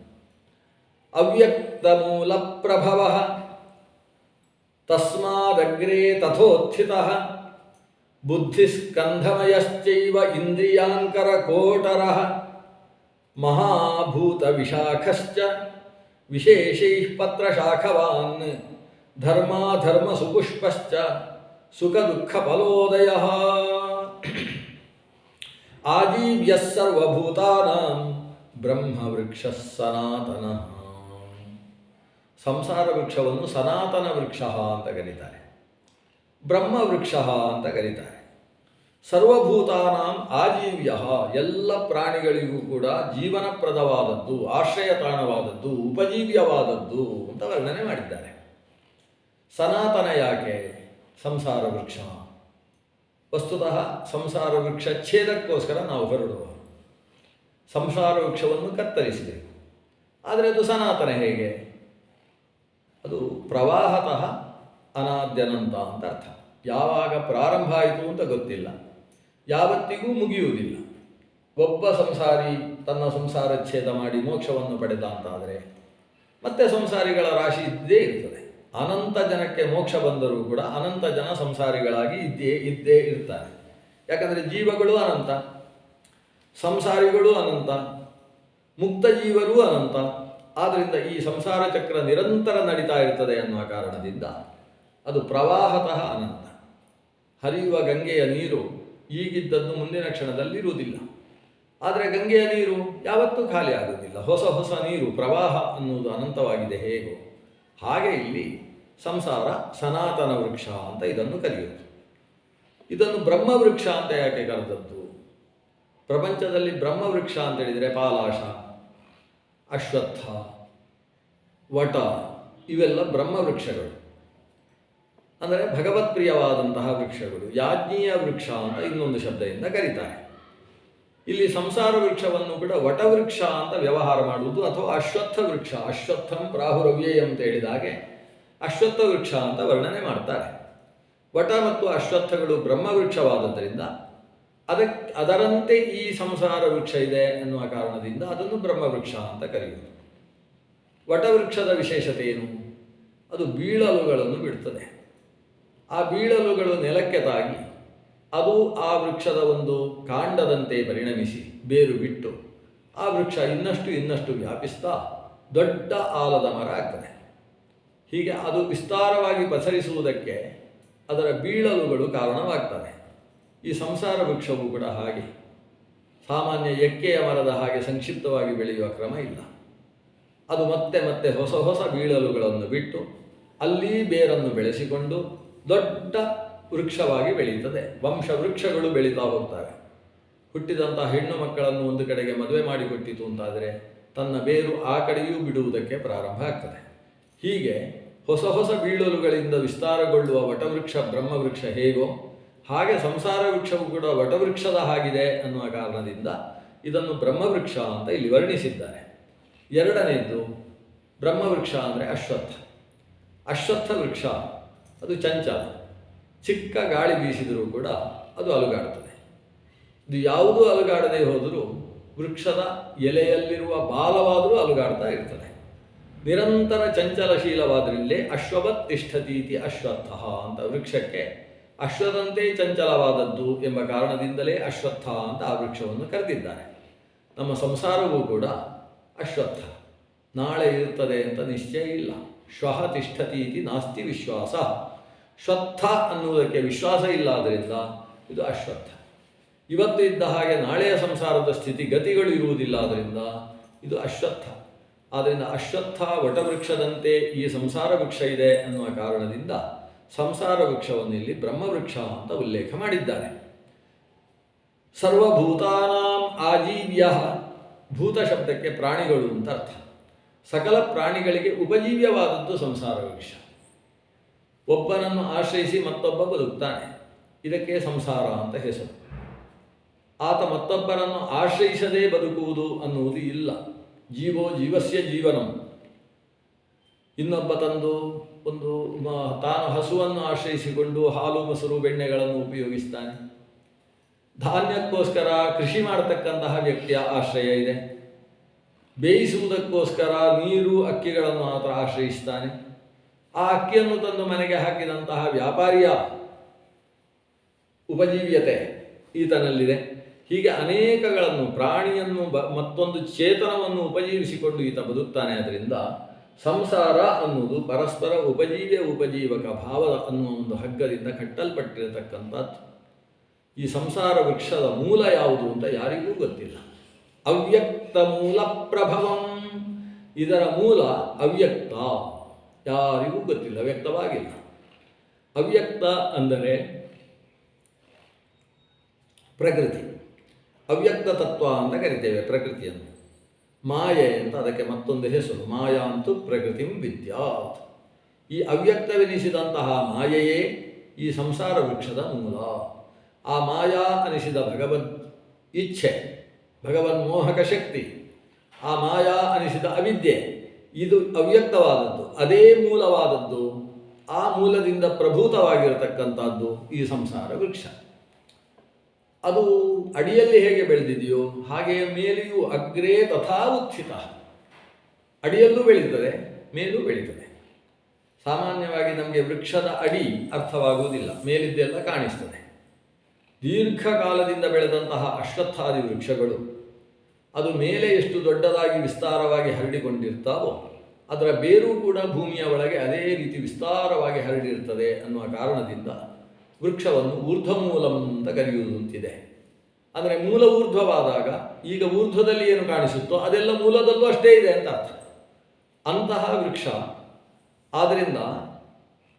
ಅವ್ಯಕ್ತ ಮೂಲ ಪ್ರಭವ ತಸ್ಮಾದಗ್ರೇ ತಥೋತ್ಥಿತಃ ಬುದ್ಧಿಸ್ಕಂಧಮಯಶ್ಚೈವ ಇಂದ್ರಿಯಾಂಕರ ಕೋಟರಃ ಮಹಾಭೂತ ವಿಶಾಖಶ್ಚ ವಿಶೇಷೈಃ ಪತ್ರಶಾಖವಾನ್ ಧರ್ಮಾಧರ್ಮ ಸುಪುಷ್ಪಶ್ಚ ಸುಖ ದುಃಖ ಫಲೋದಯಃ ಆಜೀವ್ಯಃ ಸರ್ವಭೂತಾನಾಂ ಬ್ರಹ್ಮವೃಕ್ಷಃ ಸನಾತನಃ. ಸಂಸಾರ ವೃಕ್ಷವನ್ನು ಸನಾತನ ವೃಕ್ಷ ಅಂತ ಕರೀತಾರೆ, ಬ್ರಹ್ಮವೃಕ್ಷ ಅಂತ ಕರೀತಾರೆ. ಸರ್ವಭೂತಾನಾಂ ಆಜೀವ್ಯ, ಎಲ್ಲ ಪ್ರಾಣಿಗಳಿಗೂ ಕೂಡ ಜೀವನಪ್ರದವಾದದ್ದು, ಆಶ್ರಯ ತಾಣವಾದದ್ದು, ಉಪಜೀವ್ಯವಾದದ್ದು ಅಂತ ವರ್ಣನೆ ಮಾಡಿದ್ದಾರೆ. ಸನಾತನ ಯಾಕೆ ಸಂಸಾರ ವೃಕ್ಷ? ವಸ್ತುತಃ ಸಂಸಾರ ವೃಕ್ಷ ಛೇದಕ್ಕೋಸ್ಕರ ನಾವು ಹೊರಡುವ, ಸಂಸಾರ ವೃಕ್ಷವನ್ನು ಕತ್ತರಿಸಬೇಕು. ಆದರೆ ಅದು ಸನಾತನ ಹೇಗೆ? ಅದು ಪ್ರವಾಹತಃ ಅನಾದ್ಯನಂತ ಅಂತ ಅರ್ಥ. ಯಾವಾಗ ಪ್ರಾರಂಭ ಆಯಿತು ಅಂತ ಗೊತ್ತಿಲ್ಲ, ಯಾವತ್ತಿಗೂ ಮುಗಿಯುವುದಿಲ್ಲ. ಒಬ್ಬ ಸಂಸಾರಿ ತನ್ನ ಸಂಸಾರ ಛೇದ ಮಾಡಿ ಮೋಕ್ಷವನ್ನು ಪಡೆದ ಅಂತಾದರೆ ಮತ್ತೆ ಸಂಸಾರಿಗಳ ರಾಶಿ ಇದ್ದೇ ಇರ್ತದೆ. ಅನಂತ ಜನಕ್ಕೆ ಮೋಕ್ಷ ಬಂದರೂ ಕೂಡ ಅನಂತ ಜನ ಸಂಸಾರಿಗಳಾಗಿ ಇದ್ದೇ ಇರ್ತಾರೆ. ಯಾಕಂದರೆ ಜೀವಗಳು ಅನಂತ, ಸಂಸಾರಿಗಳು ಅನಂತ, ಮುಕ್ತ ಜೀವರೂ ಅನಂತ. ಆದ್ದರಿಂದ ಈ ಸಂಸಾರ ಚಕ್ರ ನಿರಂತರ ನಡೀತಾ ಇರ್ತದೆ ಅನ್ನುವ ಕಾರಣದಿಂದ ಅದು ಪ್ರವಾಹತಃ ಅನಂತ. ಹರಿಯುವ ಗಂಗೆಯ ನೀರು ಈಗಿದ್ದದ್ದು ಮುಂದಿನ ಕ್ಷಣದಲ್ಲಿ ಇರುವುದಿಲ್ಲ. ಆದರೆ ಗಂಗೆಯ ನೀರು ಯಾವತ್ತೂ ಖಾಲಿ ಆಗುವುದಿಲ್ಲ. ಹೊಸ ಹೊಸ ನೀರು, ಪ್ರವಾಹ ಅನ್ನುವುದು ಅನಂತವಾಗಿದೆ ಹೇಗೋ ಹಾಗೆ ಇಲ್ಲಿ ಸಂಸಾರ ಸನಾತನ ವೃಕ್ಷ ಅಂತ ಇದನ್ನು ಕರೆಯುವುದು. ಇದನ್ನು ಬ್ರಹ್ಮವೃಕ್ಷ ಅಂತ ಯಾಕೆ ಕರೆದದ್ದು? ಪ್ರಪಂಚದಲ್ಲಿ ಬ್ರಹ್ಮವೃಕ್ಷ ಅಂತ ಹೇಳಿದರೆ ಪಾಲಾಶ, ಅಶ್ವತ್ಥ, ವಟ ಇವೆಲ್ಲ ಬ್ರಹ್ಮವೃಕ್ಷಗಳು, ಅಂದರೆ ಭಗವತ್ಪ್ರಿಯವಾದಂತಹ ವೃಕ್ಷಗಳು. ಯಾಜ್ಞೀಯ ವೃಕ್ಷ ಅಂತ ಇನ್ನೊಂದು ಶಬ್ದದಿಂದ ಕರೀತಾರೆ. ಇಲ್ಲಿ ಸಂಸಾರ ವೃಕ್ಷವನ್ನು ಕೂಡ ವಟವೃಕ್ಷ ಅಂತ ವ್ಯವಹಾರ ಮಾಡುವುದು, ಅಥವಾ ಅಶ್ವತ್ಥ ವೃಕ್ಷ, ಅಶ್ವತ್ಥಂ ಪ್ರಾಹುರವ್ಯಯಂ ಅಂತ ಹೇಳಿದ ಹಾಗೆ ಅಶ್ವತ್ಥ ವೃಕ್ಷ ಅಂತ ವರ್ಣನೆ ಮಾಡ್ತಾರೆ. ವಟ ಮತ್ತು ಅಶ್ವತ್ಥಗಳು ಬ್ರಹ್ಮವೃಕ್ಷವಾದದ್ದರಿಂದ ಅದರಂತೆ ಈ ಸಂಸಾರ ವೃಕ್ಷ ಇದೆ ಎನ್ನುವ ಕಾರಣದಿಂದ ಅದನ್ನು ಬ್ರಹ್ಮವೃಕ್ಷ ಅಂತ ಕರೆಯುವುದು. ವಟವೃಕ್ಷದ ವಿಶೇಷತೆ ಏನು? ಅದು ಬೀಳಲುಗಳನ್ನು ಬಿಡುತ್ತದೆ. ಆ ಬೀಳಲುಗಳು ನೆಲಕ್ಕೆ ತಾಗಿ ಅದು ಆ ವೃಕ್ಷದ ಒಂದು ಕಾಂಡದಂತೆ ಪರಿಣಮಿಸಿ ಬೇರು ಬಿಟ್ಟು ಆ ವೃಕ್ಷ ಇನ್ನಷ್ಟು ವ್ಯಾಪಿಸ್ತಾ ದೊಡ್ಡ ಆಲದ ಮರ ಆಗ್ತದೆ. ಹೀಗೆ ಅದು ವಿಸ್ತಾರವಾಗಿ ಪಸರಿಸುವುದಕ್ಕೆ ಅದರ ಬೀಳಲುಗಳು ಕಾರಣವಾಗ್ತವೆ. ಈ ಸಂಸಾರ ವೃಕ್ಷವೂ ಕೂಡ ಹಾಗೆ ಸಾಮಾನ್ಯ ಎಕ್ಕೆಯ ಮರದ ಹಾಗೆ ಸಂಕ್ಷಿಪ್ತವಾಗಿ ಬೆಳೆಯುವ ಕ್ರಮ ಇಲ್ಲ. ಅದು ಮತ್ತೆ ಮತ್ತೆ ಹೊಸ ಹೊಸ ಬೀಳಲುಗಳನ್ನು ಬಿಟ್ಟು ಅಲ್ಲಿ ಬೇರನ್ನು ಬೆಳೆಸಿಕೊಂಡು ದೊಡ್ಡ ವೃಕ್ಷವಾಗಿ ಬೆಳೆಯುತ್ತದೆ. ವಂಶವೃಕ್ಷಗಳು ಬೆಳೀತಾ ಹೋಗ್ತವೆ. ಹುಟ್ಟಿದಂಥ ಹೆಣ್ಣು ಮಕ್ಕಳನ್ನು ಒಂದು ಕಡೆಗೆ ಮದುವೆ ಮಾಡಿಕೊಟ್ಟಿತು ಅಂತಾದರೆ ತನ್ನ ಬೇರು ಆ ಕಡೆಯೂ ಬಿಡುವುದಕ್ಕೆ ಪ್ರಾರಂಭ ಆಗ್ತದೆ. ಹೀಗೆ ಹೊಸ ಹೊಸ ಬೀಳಲುಗಳಿಂದ ವಿಸ್ತಾರಗೊಳ್ಳುವ ವಟವೃಕ್ಷ ಬ್ರಹ್ಮವೃಕ್ಷ ಹೇಗೋ ಹಾಗೆ ಸಂಸಾರ ವೃಕ್ಷವು ಕೂಡ ವಟವೃಕ್ಷದ ಹಾಗಿದೆ ಅನ್ನುವ ಕಾರಣದಿಂದ ಇದನ್ನು ಬ್ರಹ್ಮವೃಕ್ಷ ಅಂತ ಇಲ್ಲಿ ವರ್ಣಿಸಿದ್ದಾರೆ. ಎರಡನೆಯದು ಬ್ರಹ್ಮವೃಕ್ಷ ಅಂದರೆ ಅಶ್ವತ್ಥ. ಅಶ್ವತ್ಥ ವೃಕ್ಷ ಅದು ಚಂಚಲ. ಚಿಕ್ಕ ಗಾಳಿ ಬೀಸಿದರೂ ಕೂಡ ಅದು ಅಲುಗಾಡುತ್ತದೆ. ಇದು ಯಾವುದೂ ಅಲುಗಾಡದೆ ಹೋದರೂ ವೃಕ್ಷದ ಎಲೆಯಲ್ಲಿರುವ ಬಾಲವಾದರೂ ಅಲುಗಾಡ್ತಾ ಇರ್ತದೆ. ನಿರಂತರ ಚಂಚಲಶೀಲವಾದ್ರಿಂದಲೇ ಅಶ್ವವತ್ ತಿಷ್ಠತೀತಿ ಅಶ್ವತ್ಥ ಅಂತ ವೃಕ್ಷಕ್ಕೆ ಅಶ್ವದಂತೆ ಚಂಚಲವಾದದ್ದು ಎಂಬ ಕಾರಣದಿಂದಲೇ ಅಶ್ವತ್ಥ ಅಂತ ಆ ವೃಕ್ಷವನ್ನು ಕರೆದಿದ್ದಾರೆ. ನಮ್ಮ ಸಂಸಾರವೂ ಕೂಡ ಅಶ್ವತ್ಥ. ನಾಳೆ ಇರುತ್ತದೆ ಅಂತ ನಿಶ್ಚಯ ಇಲ್ಲ. ಶ್ವಃ ತಿಷ್ಠತೀತಿ ನಾಸ್ತಿ ವಿಶ್ವಾಸ. ಶ್ವತ್ಥ ಅನ್ನುವುದಕ್ಕೆ ವಿಶ್ವಾಸ ಇಲ್ಲಆದ್ದರಿಂದ ಇದು ಅಶ್ವತ್ಥ. ಇವತ್ತು ಇದ್ದ ಹಾಗೆ ನಾಳೆಯ ಸಂಸಾರದ ಸ್ಥಿತಿ ಗತಿಗಳು ಇರುವುದಿಲ್ಲ, ಆದ್ದರಿಂದ ಇದು ಅಶ್ವತ್ಥ. ಆದ್ದರಿಂದ ಅಶ್ವತ್ಥ ವಟವೃಕ್ಷದಂತೆ ಈ ಸಂಸಾರ ವೃಕ್ಷ ಇದೆ ಅನ್ನುವ ಕಾರಣದಿಂದ ಸಂಸಾರ ವೃಕ್ಷವನ್ನು ಇಲ್ಲಿ ಬ್ರಹ್ಮವೃಕ್ಷ ಅಂತ ಉಲ್ಲೇಖ ಮಾಡಿದ್ದಾರೆ. ಸರ್ವಭೂತಾನಾಂ ಆಜೀವ್ಯ, ಭೂತ ಶಬ್ದಕ್ಕೆ ಪ್ರಾಣಿಗಳು ಅಂತ ಅರ್ಥ. ಸಕಲ ಪ್ರಾಣಿಗಳಿಗೆ ಉಪಜೀವ್ಯವಾದದ್ದು ಸಂಸಾರ ವೃಕ್ಷ. ಒಬ್ಬನನ್ನು ಆಶ್ರಯಿಸಿ ಮತ್ತೊಬ್ಬ ಬದುಕ್ತಾನೆ, ಇದಕ್ಕೆ ಸಂಸಾರ ಅಂತ ಹೆಸರು. ಆತ ಮತ್ತೊಬ್ಬರನ್ನು ಆಶ್ರಯಿಸದೇ ಬದುಕುವುದು ಅನ್ನುವುದು ಇಲ್ಲ. ಜೀವೋ ಜೀವಸ್ಯ ಜೀವನಂ. ಇನ್ನೊಬ್ಬ ತಂದು ತಾನು ಹಸುವನ್ನು ಆಶ್ರಯಿಸಿಕೊಂಡು ಹಾಲು ಮೊಸರು ಬೆಣ್ಣೆಗಳನ್ನು ಉಪಯೋಗಿಸ್ತಾನೆ. ಧಾನ್ಯಕ್ಕೋಸ್ಕರ ಕೃಷಿ ಮಾಡತಕ್ಕಂತಹ ವ್ಯಕ್ತಿಯ ಆಶ್ರಯ ಇದೆ. ಬೇಯಿಸುವುದಕ್ಕೋಸ್ಕರ ನೀರು ಅಕ್ಕಿಗಳನ್ನು ಆತ ಆಶ್ರಯಿಸ್ತಾನೆ. ಆ ಅಕ್ಕಿಯನ್ನು ತಂದು ಮನೆಗೆ ಹಾಕಿದಂತಹ ವ್ಯಾಪಾರಿಯ ಉಪಜೀವ್ಯತೆ ಈತನಲ್ಲಿದೆ. ಹೀಗೆ ಅನೇಕಗಳನ್ನು, ಪ್ರಾಣಿಯನ್ನು ಮತ್ತೊಂದು ಚೇತನವನ್ನು ಉಪಜೀವಿಸಿಕೊಂಡು ಈತ ಬದುಕ್ತಾನೆ. ಅದರಿಂದ ಸಂಸಾರ ಅನ್ನುವುದು ಪರಸ್ಪರ ಉಪಜೀವಕ ಭಾವ ಅನ್ನುವ ಒಂದು ಹಗ್ಗದಿಂದ ಕಟ್ಟಲ್ಪಟ್ಟಿರತಕ್ಕಂಥದ್ದು. ಈ ಸಂಸಾರ ವೃಕ್ಷದ ಮೂಲ ಯಾವುದು ಅಂತ ಯಾರಿಗೂ ಗೊತ್ತಿಲ್ಲ. ಅವ್ಯಕ್ತ ಮೂಲ ಪ್ರಭವಂ. ಇದರ ಮೂಲ ಅವ್ಯಕ್ತ, ಯಾರಿಗೂ ಗೊತ್ತಿಲ್ಲ, ವ್ಯಕ್ತವಾಗಿಲ್ಲ. ಅವ್ಯಕ್ತ ಅಂದರೆ ಪ್ರಕೃತಿ. ಅವ್ಯಕ್ತ ತತ್ವ ಅಂತ ಕರಿತೇವೆ ಪ್ರಕೃತಿಯನ್ನು. ಮಾಯೆ ಅಂತ ಅದಕ್ಕೆ ಮತ್ತೊಂದು ಹೆಸರು. ಮಾಯಾಂತು ಪ್ರಕೃತಿಂ ವಿದ್ಯಾತ್. ಈ ಅವ್ಯಕ್ತವೆನಿಸಿದಂತಹ ಮಾಯೆಯೇ ಈ ಸಂಸಾರ ವೃಕ್ಷದ ಮೂಲ. ಆ ಮಾಯಾ ಅನಿಸಿದ ಭಗವದ್ ಇಚ್ಛೆ, ಭಗವನ್ಮೋಹಕ ಶಕ್ತಿ, ಆ ಮಾಯಾ ಅನಿಸಿದ ಅವಿದ್ಯೆ, ಇದು ಅವ್ಯಕ್ತವಾದದ್ದು, ಅದೇ ಮೂಲವಾದದ್ದು. ಆ ಮೂಲದಿಂದ ಪ್ರಭೂತವಾಗಿರತಕ್ಕಂಥದ್ದು ಈ ಸಂಸಾರ ವೃಕ್ಷ. ಅದು ಅಡಿಯಲ್ಲಿ ಹೇಗೆ ಬೆಳೆದಿದೆಯೋ ಹಾಗೆಯೇ ಮೇಲೆಯೂ ಅಗ್ರೇ ತಥಾ ಉತ್ಥಿತ. ಅಡಿಯಲ್ಲೂ ಬೆಳೀತದೆ, ಮೇಲೂ ಬೆಳೀತದೆ. ಸಾಮಾನ್ಯವಾಗಿ ನಮಗೆ ವೃಕ್ಷದ ಅಡಿ ಅರ್ಥವಾಗುವುದಿಲ್ಲ, ಮೇಲಿದ್ದೆಲ್ಲ ಕಾಣಿಸ್ತದೆ. ದೀರ್ಘಕಾಲದಿಂದ ಬೆಳೆದಂತಹ ಅಶ್ವತ್ಥಾದಿ ವೃಕ್ಷಗಳು ಅದು ಮೇಲೆ ಎಷ್ಟು ದೊಡ್ಡದಾಗಿ ವಿಸ್ತಾರವಾಗಿ ಹರಡಿಕೊಂಡಿರ್ತಾವೋ ಅದರ ಬೇರು ಕೂಡ ಭೂಮಿಯ ಒಳಗೆ ಅದೇ ರೀತಿ ವಿಸ್ತಾರವಾಗಿ ಹರಡಿರ್ತದೆ ಅನ್ನುವ ಕಾರಣದಿಂದ ವೃಕ್ಷವನ್ನು ಊರ್ಧ್ವಮೂಲಂ ಅಂತ ಕರೆಯುವುದು ಅಂತಿದೆ. ಅಂದರೆ ಮೂಲ ಊರ್ಧ್ವವಾದಾಗ ಈಗ ಊರ್ಧ್ವದಲ್ಲಿ ಏನು ಕಾಣಿಸುತ್ತೋ ಅದೆಲ್ಲ ಮೂಲದಲ್ಲೂ ಅಷ್ಟೇ ಇದೆ ಅಂತ ಅರ್ಥ. ಅಂತಹ ವೃಕ್ಷ. ಆದ್ದರಿಂದ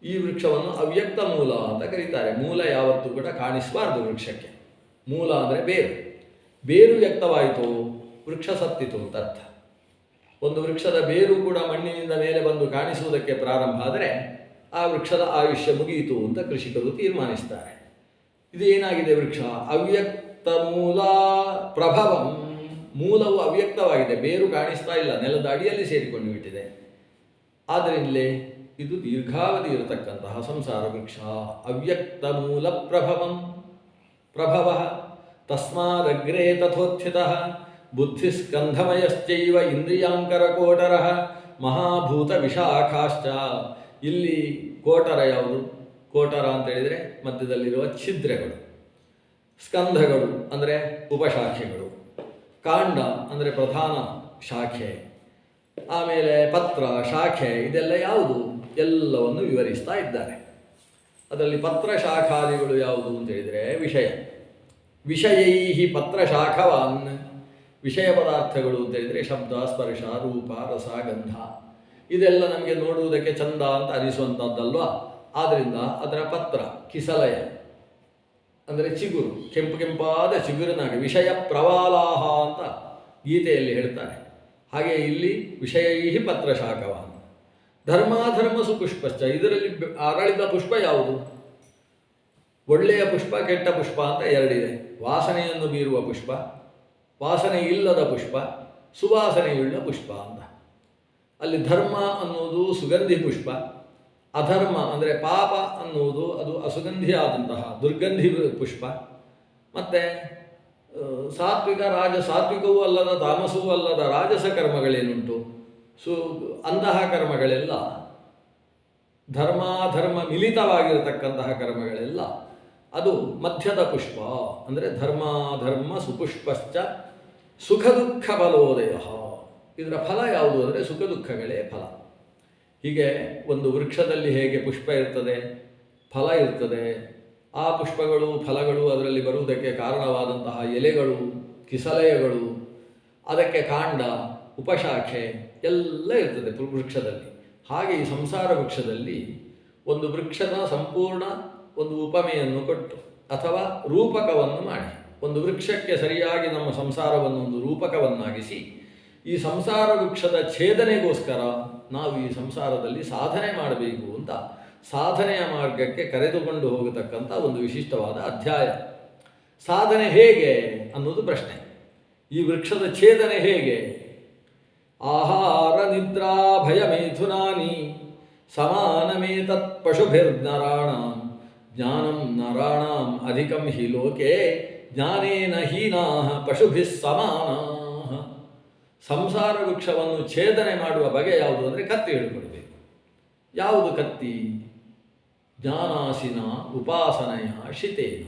ಈ ವೃಕ್ಷವನ್ನು ಅವ್ಯಕ್ತ ಮೂಲ ಅಂತ ಕರೀತಾರೆ. ಮೂಲ ಯಾವತ್ತೂ ಕೂಡ ಕಾಣಿಸಬಾರ್ದು ವೃಕ್ಷಕ್ಕೆ. ಮೂಲ ಅಂದರೆ ಬೇರು. ಬೇರು ವ್ಯಕ್ತವಾಯಿತು, ವೃಕ್ಷ ಸತ್ತಿತು ಅಂತ ಅರ್ಥ. ಒಂದು ವೃಕ್ಷದ ಬೇರು ಕೂಡ ಮಣ್ಣಿನಿಂದ ಮೇಲೆ ಬಂದು ಕಾಣಿಸುವುದಕ್ಕೆ ಪ್ರಾರಂಭ ಆದರೆ ಆ ವೃಕ್ಷದ ಆಯುಷ್ಯ ಮುಗಿಯಿತು ಅಂತ ಕೃಷಿಕರು ತೀರ್ಮಾನಿಸ್ತಾರೆ. ಇದು ಏನಾಗಿದೆ ವೃಕ್ಷ? ಅವ್ಯಕ್ತ ಮೂಲ ಪ್ರಭವಂ. ಮೂಲವು ಅವ್ಯಕ್ತವಾಗಿದೆ, ಬೇರು ಕಾಣಿಸ್ತಾ ಇಲ್ಲ, ನೆಲದ ಅಡಿಯಲ್ಲಿ ಸೇರಿಕೊಂಡು ಬಿಟ್ಟಿದೆ. ಆದ್ದರಿಂದಲೇ ಇದು ದೀರ್ಘಾವಧಿ ಇರತಕ್ಕಂತಹ ಸಂಸಾರ ವೃಕ್ಷ. ಅವ್ಯಕ್ತ ಮೂಲ ಪ್ರಭವ ತಸ್ಮಾದಗ್ರೇ ತಥೋತ್ಥಿತಃ ಬುದ್ಧಿಸ್ಕಂಧಮಯಶ್ಚೈವ ಇಂದ್ರಿಯಾಂಕರಕೋಟರಃ ಮಹಾಭೂತ ವಿಶಾಖಾಶ್ಚ. ಇಲ್ಲಿ ಕೋಟರ ಯಾವುದು? ಕೋಟರ ಅಂತ ಹೇಳಿದರೆ ಮಧ್ಯದಲ್ಲಿರುವ ಛಿದ್ರಗಳು. ಸ್ಕಂಧಗಳು ಅಂದರೆ ಉಪಶಾಖೆಗಳು. ಕಾಂಡ ಅಂದರೆ ಪ್ರಧಾನ ಶಾಖೆ. ಆಮೇಲೆ ಪತ್ರ, ಶಾಖೆ, ಇದೆಲ್ಲ ಯಾವುದು? ಎಲ್ಲವನ್ನು ವಿವರಿಸ್ತಾ ಇದ್ದಾರೆ. ಅದರಲ್ಲಿ ಪತ್ರ ಶಾಖಾದಿಗಳು ಯಾವುದು ಅಂತ ಹೇಳಿದರೆ ವಿಷಯ. ವಿಷಯೈ ಪತ್ರ ಶಾಖವಾನ್. ವಿಷಯ ಪದಾರ್ಥಗಳು ಅಂತ ಹೇಳಿದರೆ ಶಬ್ದ, ಸ್ಪರ್ಶ, ರೂಪ, ರಸ, ಗಂಧ. ಇದೆಲ್ಲ ನಮಗೆ ನೋಡುವುದಕ್ಕೆ ಚಂದ ಅಂತ ಅನಿಸುವಂಥದ್ದಲ್ವಾ? ಆದ್ದರಿಂದ ಅದರ ಪತ್ರ, ಕಿಸಲಯ ಅಂದರೆ ಚಿಗುರು, ಕೆಂಪು ಕೆಂಪಾದ ಚಿಗುರಿನಾಗಿ ವಿಷಯ ಪ್ರವಾಲಾಹ ಅಂತ ಗೀತೆಯಲ್ಲಿ ಹೇಳ್ತಾರೆ. ಹಾಗೆ ಇಲ್ಲಿ ವಿಷಯೈ ಪತ್ರ ಶಾಖವಾನ್. ಧರ್ಮಾಧರ್ಮ ಸುಪುಷ್ಪಶ್ಚ. ಇದರಲ್ಲಿ ಅರಳಿದ ಪುಷ್ಪ ಯಾವುದು? ಒಳ್ಳೆಯ ಪುಷ್ಪ, ಕೆಟ್ಟ ಪುಷ್ಪ ಅಂತ ಎರಡಿದೆ. ವಾಸನೆಯನ್ನು ಬೀರುವ ಪುಷ್ಪ, ವಾಸನೆ ಇಲ್ಲದ ಪುಷ್ಪ, ಸುವಾಸನೆಯುಳ್ಳ ಪುಷ್ಪ ಅಂತ. ಅಲ್ಲಿ ಧರ್ಮ ಅನ್ನುವುದು ಸುಗಂಧಿ ಪುಷ್ಪ, ಅಧರ್ಮ ಅಂದರೆ ಪಾಪ ಅನ್ನುವುದು ಅದು ಅಸುಗಂಧಿಯಾದಂತಹ ದುರ್ಗಂಧಿ ಪುಷ್ಪ. ಮತ್ತು ಸಾತ್ವಿಕ, ಸಾತ್ವಿಕವೂ ಅಲ್ಲದ ತಾಮಸವೂ ಅಲ್ಲದ ರಾಜಸ ಕರ್ಮಗಳೇನುಂಟು, ಅಂತಹ ಕರ್ಮಗಳೆಲ್ಲ, ಧರ್ಮಾಧರ್ಮ ಮಿಲಿತವಾಗಿರತಕ್ಕಂತಹ ಕರ್ಮಗಳೆಲ್ಲ ಅದು ಮಧ್ಯದ ಪುಷ್ಪ. ಅಂದರೆ ಧರ್ಮಾಧರ್ಮ ಸುಪುಷ್ಪಶ್ಚ ಸುಖ ದುಃಖ ಫಲೋದಯ. ಇದರ ಫಲ ಯಾವುದು ಅಂದರೆ ಸುಖ ದುಃಖಗಳೇ ಫಲ. ಹೀಗೆ ಒಂದು ವೃಕ್ಷದಲ್ಲಿ ಹೇಗೆ ಪುಷ್ಪ ಇರ್ತದೆ, ಫಲ ಇರ್ತದೆ, ಆ ಪುಷ್ಪಗಳು ಫಲಗಳು ಅದರಲ್ಲಿ ಬರುವುದಕ್ಕೆ ಕಾರಣವಾದಂತಹ ಎಲೆಗಳು, ಕಿಸಲಯಗಳು, ಅದಕ್ಕೆ ಕಾಂಡ, ಉಪಶಾಖೆ ಎಲ್ಲ ಇರ್ತದೆ ವೃಕ್ಷದಲ್ಲಿ. ಹಾಗೆ ಈ ಸಂಸಾರ ವೃಕ್ಷದಲ್ಲಿ ಒಂದು ವೃಕ್ಷದ ಸಂಪೂರ್ಣ ಒಂದು ಉಪಮೆಯನ್ನು ಕೊಟ್ಟು ಅಥವಾ ರೂಪಕವನ್ನು ಮಾಡಿ ಒಂದು ವೃಕ್ಷಕ್ಕೆ ಸರಿಯಾಗಿ ನಮ್ಮ ಸಂಸಾರವನ್ನು ಒಂದು ರೂಪಕವನ್ನಾಗಿಸಿ ಈ ಸಂಸಾರ ವೃಕ್ಷದ ಛೇದನೆಗೋಸ್ಕರ ನಾವು ಈ ಸಂಸಾರದಲ್ಲಿ ಸಾಧನೆ ಮಾಡಬೇಕು ಅಂತ ಸಾಧನೆಯ ಮಾರ್ಗಕ್ಕೆ ಕರೆದುಕೊಂಡು ಹೋಗತಕ್ಕಂಥ ಒಂದು ವಿಶಿಷ್ಟವಾದ ಅಧ್ಯಾಯ. ಸಾಧನೆ ಹೇಗೆ ಅನ್ನೋದು ಪ್ರಶ್ನೆ. ಈ ವೃಕ್ಷದ ಛೇದನೆ ಹೇಗೆ? ಆಹಾರ ನಿದ್ರಾ ಭಯ ಮೇಥುನಾನಿ ಸಮಾನಮೇತತ್ ಪಶುಭಿರ್ನರಾಣಾಂ ಜ್ಞಾನಂ ನರಾಣಾಂ ಅಧಿಕಂ ಹಿ ಲೋಕೆ ಜ್ಞಾನೇನ ಹೀನಾಃ ಪಶುಭಿಃ ಸಮಾನಾಃ. ಸಂಸಾರ ವೃಕ್ಷವನ್ನು ಛೇದನೆ ಮಾಡುವ ಬಗೆ ಯಾವುದು ಅಂದರೆ ಕತ್ತಿ ಹೇಳಿಕೊಡಬೇಕು. ಯಾವುದು ಕತ್ತಿ? ಜ್ಞಾನಾಸಿನ ಉಪಾಸನೆಯ ಶಿತೇನ.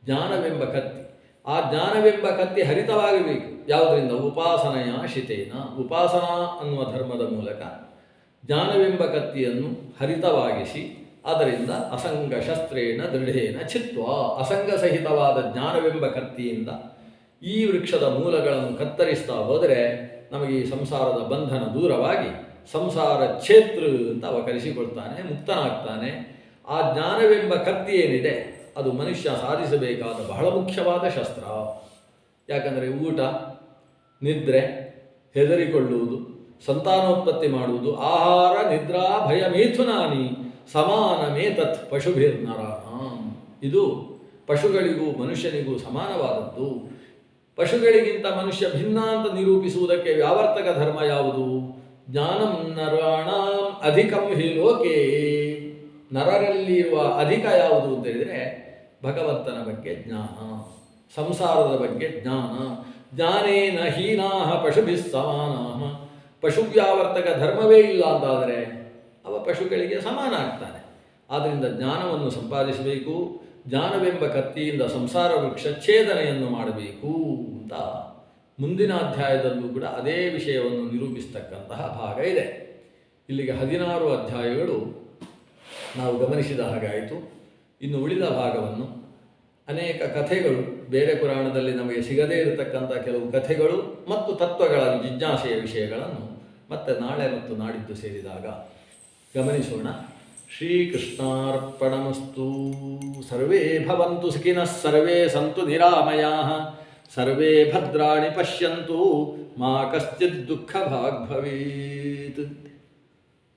ಜ್ಞಾನವೆಂಬ ಕತ್ತಿ. ಆ ಜ್ಞಾನವೆಂಬ ಕತ್ತಿ ಹರಿತವಾಗಬೇಕು. ಯಾವುದರಿಂದ? ಉಪಾಸನೆಯ ಶಿತೇನ. ಉಪಾಸನಾ ಅನ್ನುವ ಧರ್ಮದ ಮೂಲಕ ಜ್ಞಾನವೆಂಬ ಕತ್ತಿಯನ್ನು ಹರಿತವಾಗಿಸಿ ಅದರಿಂದ ಅಸಂಗ ಶಸ್ತ್ರೇಣ ದೃಢೇನ ಚಿತ್ವ. ಅಸಂಗಸಹಿತವಾದ ಜ್ಞಾನವೆಂಬ ಕತ್ತಿಯಿಂದ ಈ ವೃಕ್ಷದ ಮೂಲಗಳನ್ನು ಕತ್ತರಿಸ್ತಾ ಹೋದರೆ ನಮಗೆ ಈ ಸಂಸಾರದ ಬಂಧನ ದೂರವಾಗಿ ಸಂಸಾರ ಕ್ಷೇತ್ರ ಅಂತ ಅವ ಕರೆಸಿಕೊಳ್ತಾನೆ, ಮುಕ್ತನಾಗ್ತಾನೆ. ಆ ಜ್ಞಾನವೆಂಬ ಕತ್ತಿ ಏನಿದೆ ಅದು ಮನುಷ್ಯ ಸಾಧಿಸಬೇಕಾದ ಬಹಳ ಮುಖ್ಯವಾದ ಶಸ್ತ್ರ. ಯಾಕಂದರೆ ಊಟ, ನಿದ್ರೆ, ಹೆದರಿಕೊಳ್ಳುವುದು, ಸಂತಾನೋತ್ಪತ್ತಿ ಮಾಡುವುದು, ಆಹಾರ ನಿದ್ರಾ ಭಯ ಮೇಥುನಾನಿ ಸಮಾನಮೇತತ್ ಪಶುಭಿರ್ನರಾಣಾಂ. ಇದು ಪಶುಗಳಿಗೂ ಮನುಷ್ಯನಿಗೂ ಸಮಾನವಾದದ್ದು. ಪಶುಗಳಿಗಿಂತ ಮನುಷ್ಯ ಭಿನ್ನ ಅಂತ ನಿರೂಪಿಸುವುದಕ್ಕೆ ವ್ಯಾವರ್ತಕ ಧರ್ಮ ಯಾವುದು? ಜ್ಞಾನಂ ನರಾಣಾಂ ಅಧಿಕಂ ಹಿ ಲೋಕೆ. ನರರಲ್ಲಿರುವ ಅಧಿಕ ಯಾವುದು ಅಂತ ಹೇಳಿದರೆ ಭಗವಂತನ ಬಗ್ಗೆ ಜ್ಞಾನ, ಸಂಸಾರದ ಬಗ್ಗೆ ಜ್ಞಾನ. ಜ್ಞಾನೇನ ಹೀನಾಃ ಪಶುಭಿಃ ಸಮಾನಾಃ. ಪಶುವ್ಯಾವರ್ತಕ ಧರ್ಮವೇ ಇಲ್ಲ ಅಂತಾದರೆ ಅವ ಪಶುಗಳಿಗೆ ಸಮಾನ ಆಗ್ತಾನೆ. ಆದ್ದರಿಂದ ಜ್ಞಾನವನ್ನು ಸಂಪಾದಿಸಬೇಕು. ಜ್ಞಾನವೆಂಬ ಕತ್ತಿಯಿಂದ ಸಂಸಾರ ವೃಕ್ಷ ಛೇದನೆಯನ್ನು ಮಾಡಬೇಕು ಅಂತ ಮುಂದಿನ ಅಧ್ಯಾಯದಲ್ಲೂ ಕೂಡ ಅದೇ ವಿಷಯವನ್ನು ನಿರೂಪಿಸ್ತಕ್ಕಂತಹ ಭಾಗ ಇದೆ. ಇಲ್ಲಿಗೆ 16 ಅಧ್ಯಾಯಗಳು ನಾವು ಗಮನಿಸಿದ ಹಾಗಾಯಿತು. ಇನ್ನು ಉಳಿದ ಭಾಗವನ್ನು ಅನೇಕ ಕಥೆಗಳು, ಬೇರೆ ಪುರಾಣದಲ್ಲಿ ನಮಗೆ ಸಿಗದೇ ಇರತಕ್ಕಂಥ ಕೆಲವು ಕಥೆಗಳು ಮತ್ತು ತತ್ವಗಳ ಜಿಜ್ಞಾಸೆಯ ವಿಷಯಗಳನ್ನು ಮತ್ತೆ ನಾಳೆ ಮತ್ತು ನಾಡಿದ್ದು ಸೇರಿದಾಗ ಗಮನಿಸೋಣ. ಶ್ರೀಕೃಷ್ಣಾರ್ಪಣಮಸ್ತು. ಸರ್ವೇ ಭವಂತು ಸುಖಿನಃ, ಸರ್ವೇ ಸಂತು ನಿರಾಮಯಾಃ, ಸರ್ವೇ ಭದ್ರಾಣಿ ಪಶ್ಯಂತು, ಮಾ ಕಶ್ಚಿತ್ ದುಃಖ ಭಾಗ್ ಭವೇತ್.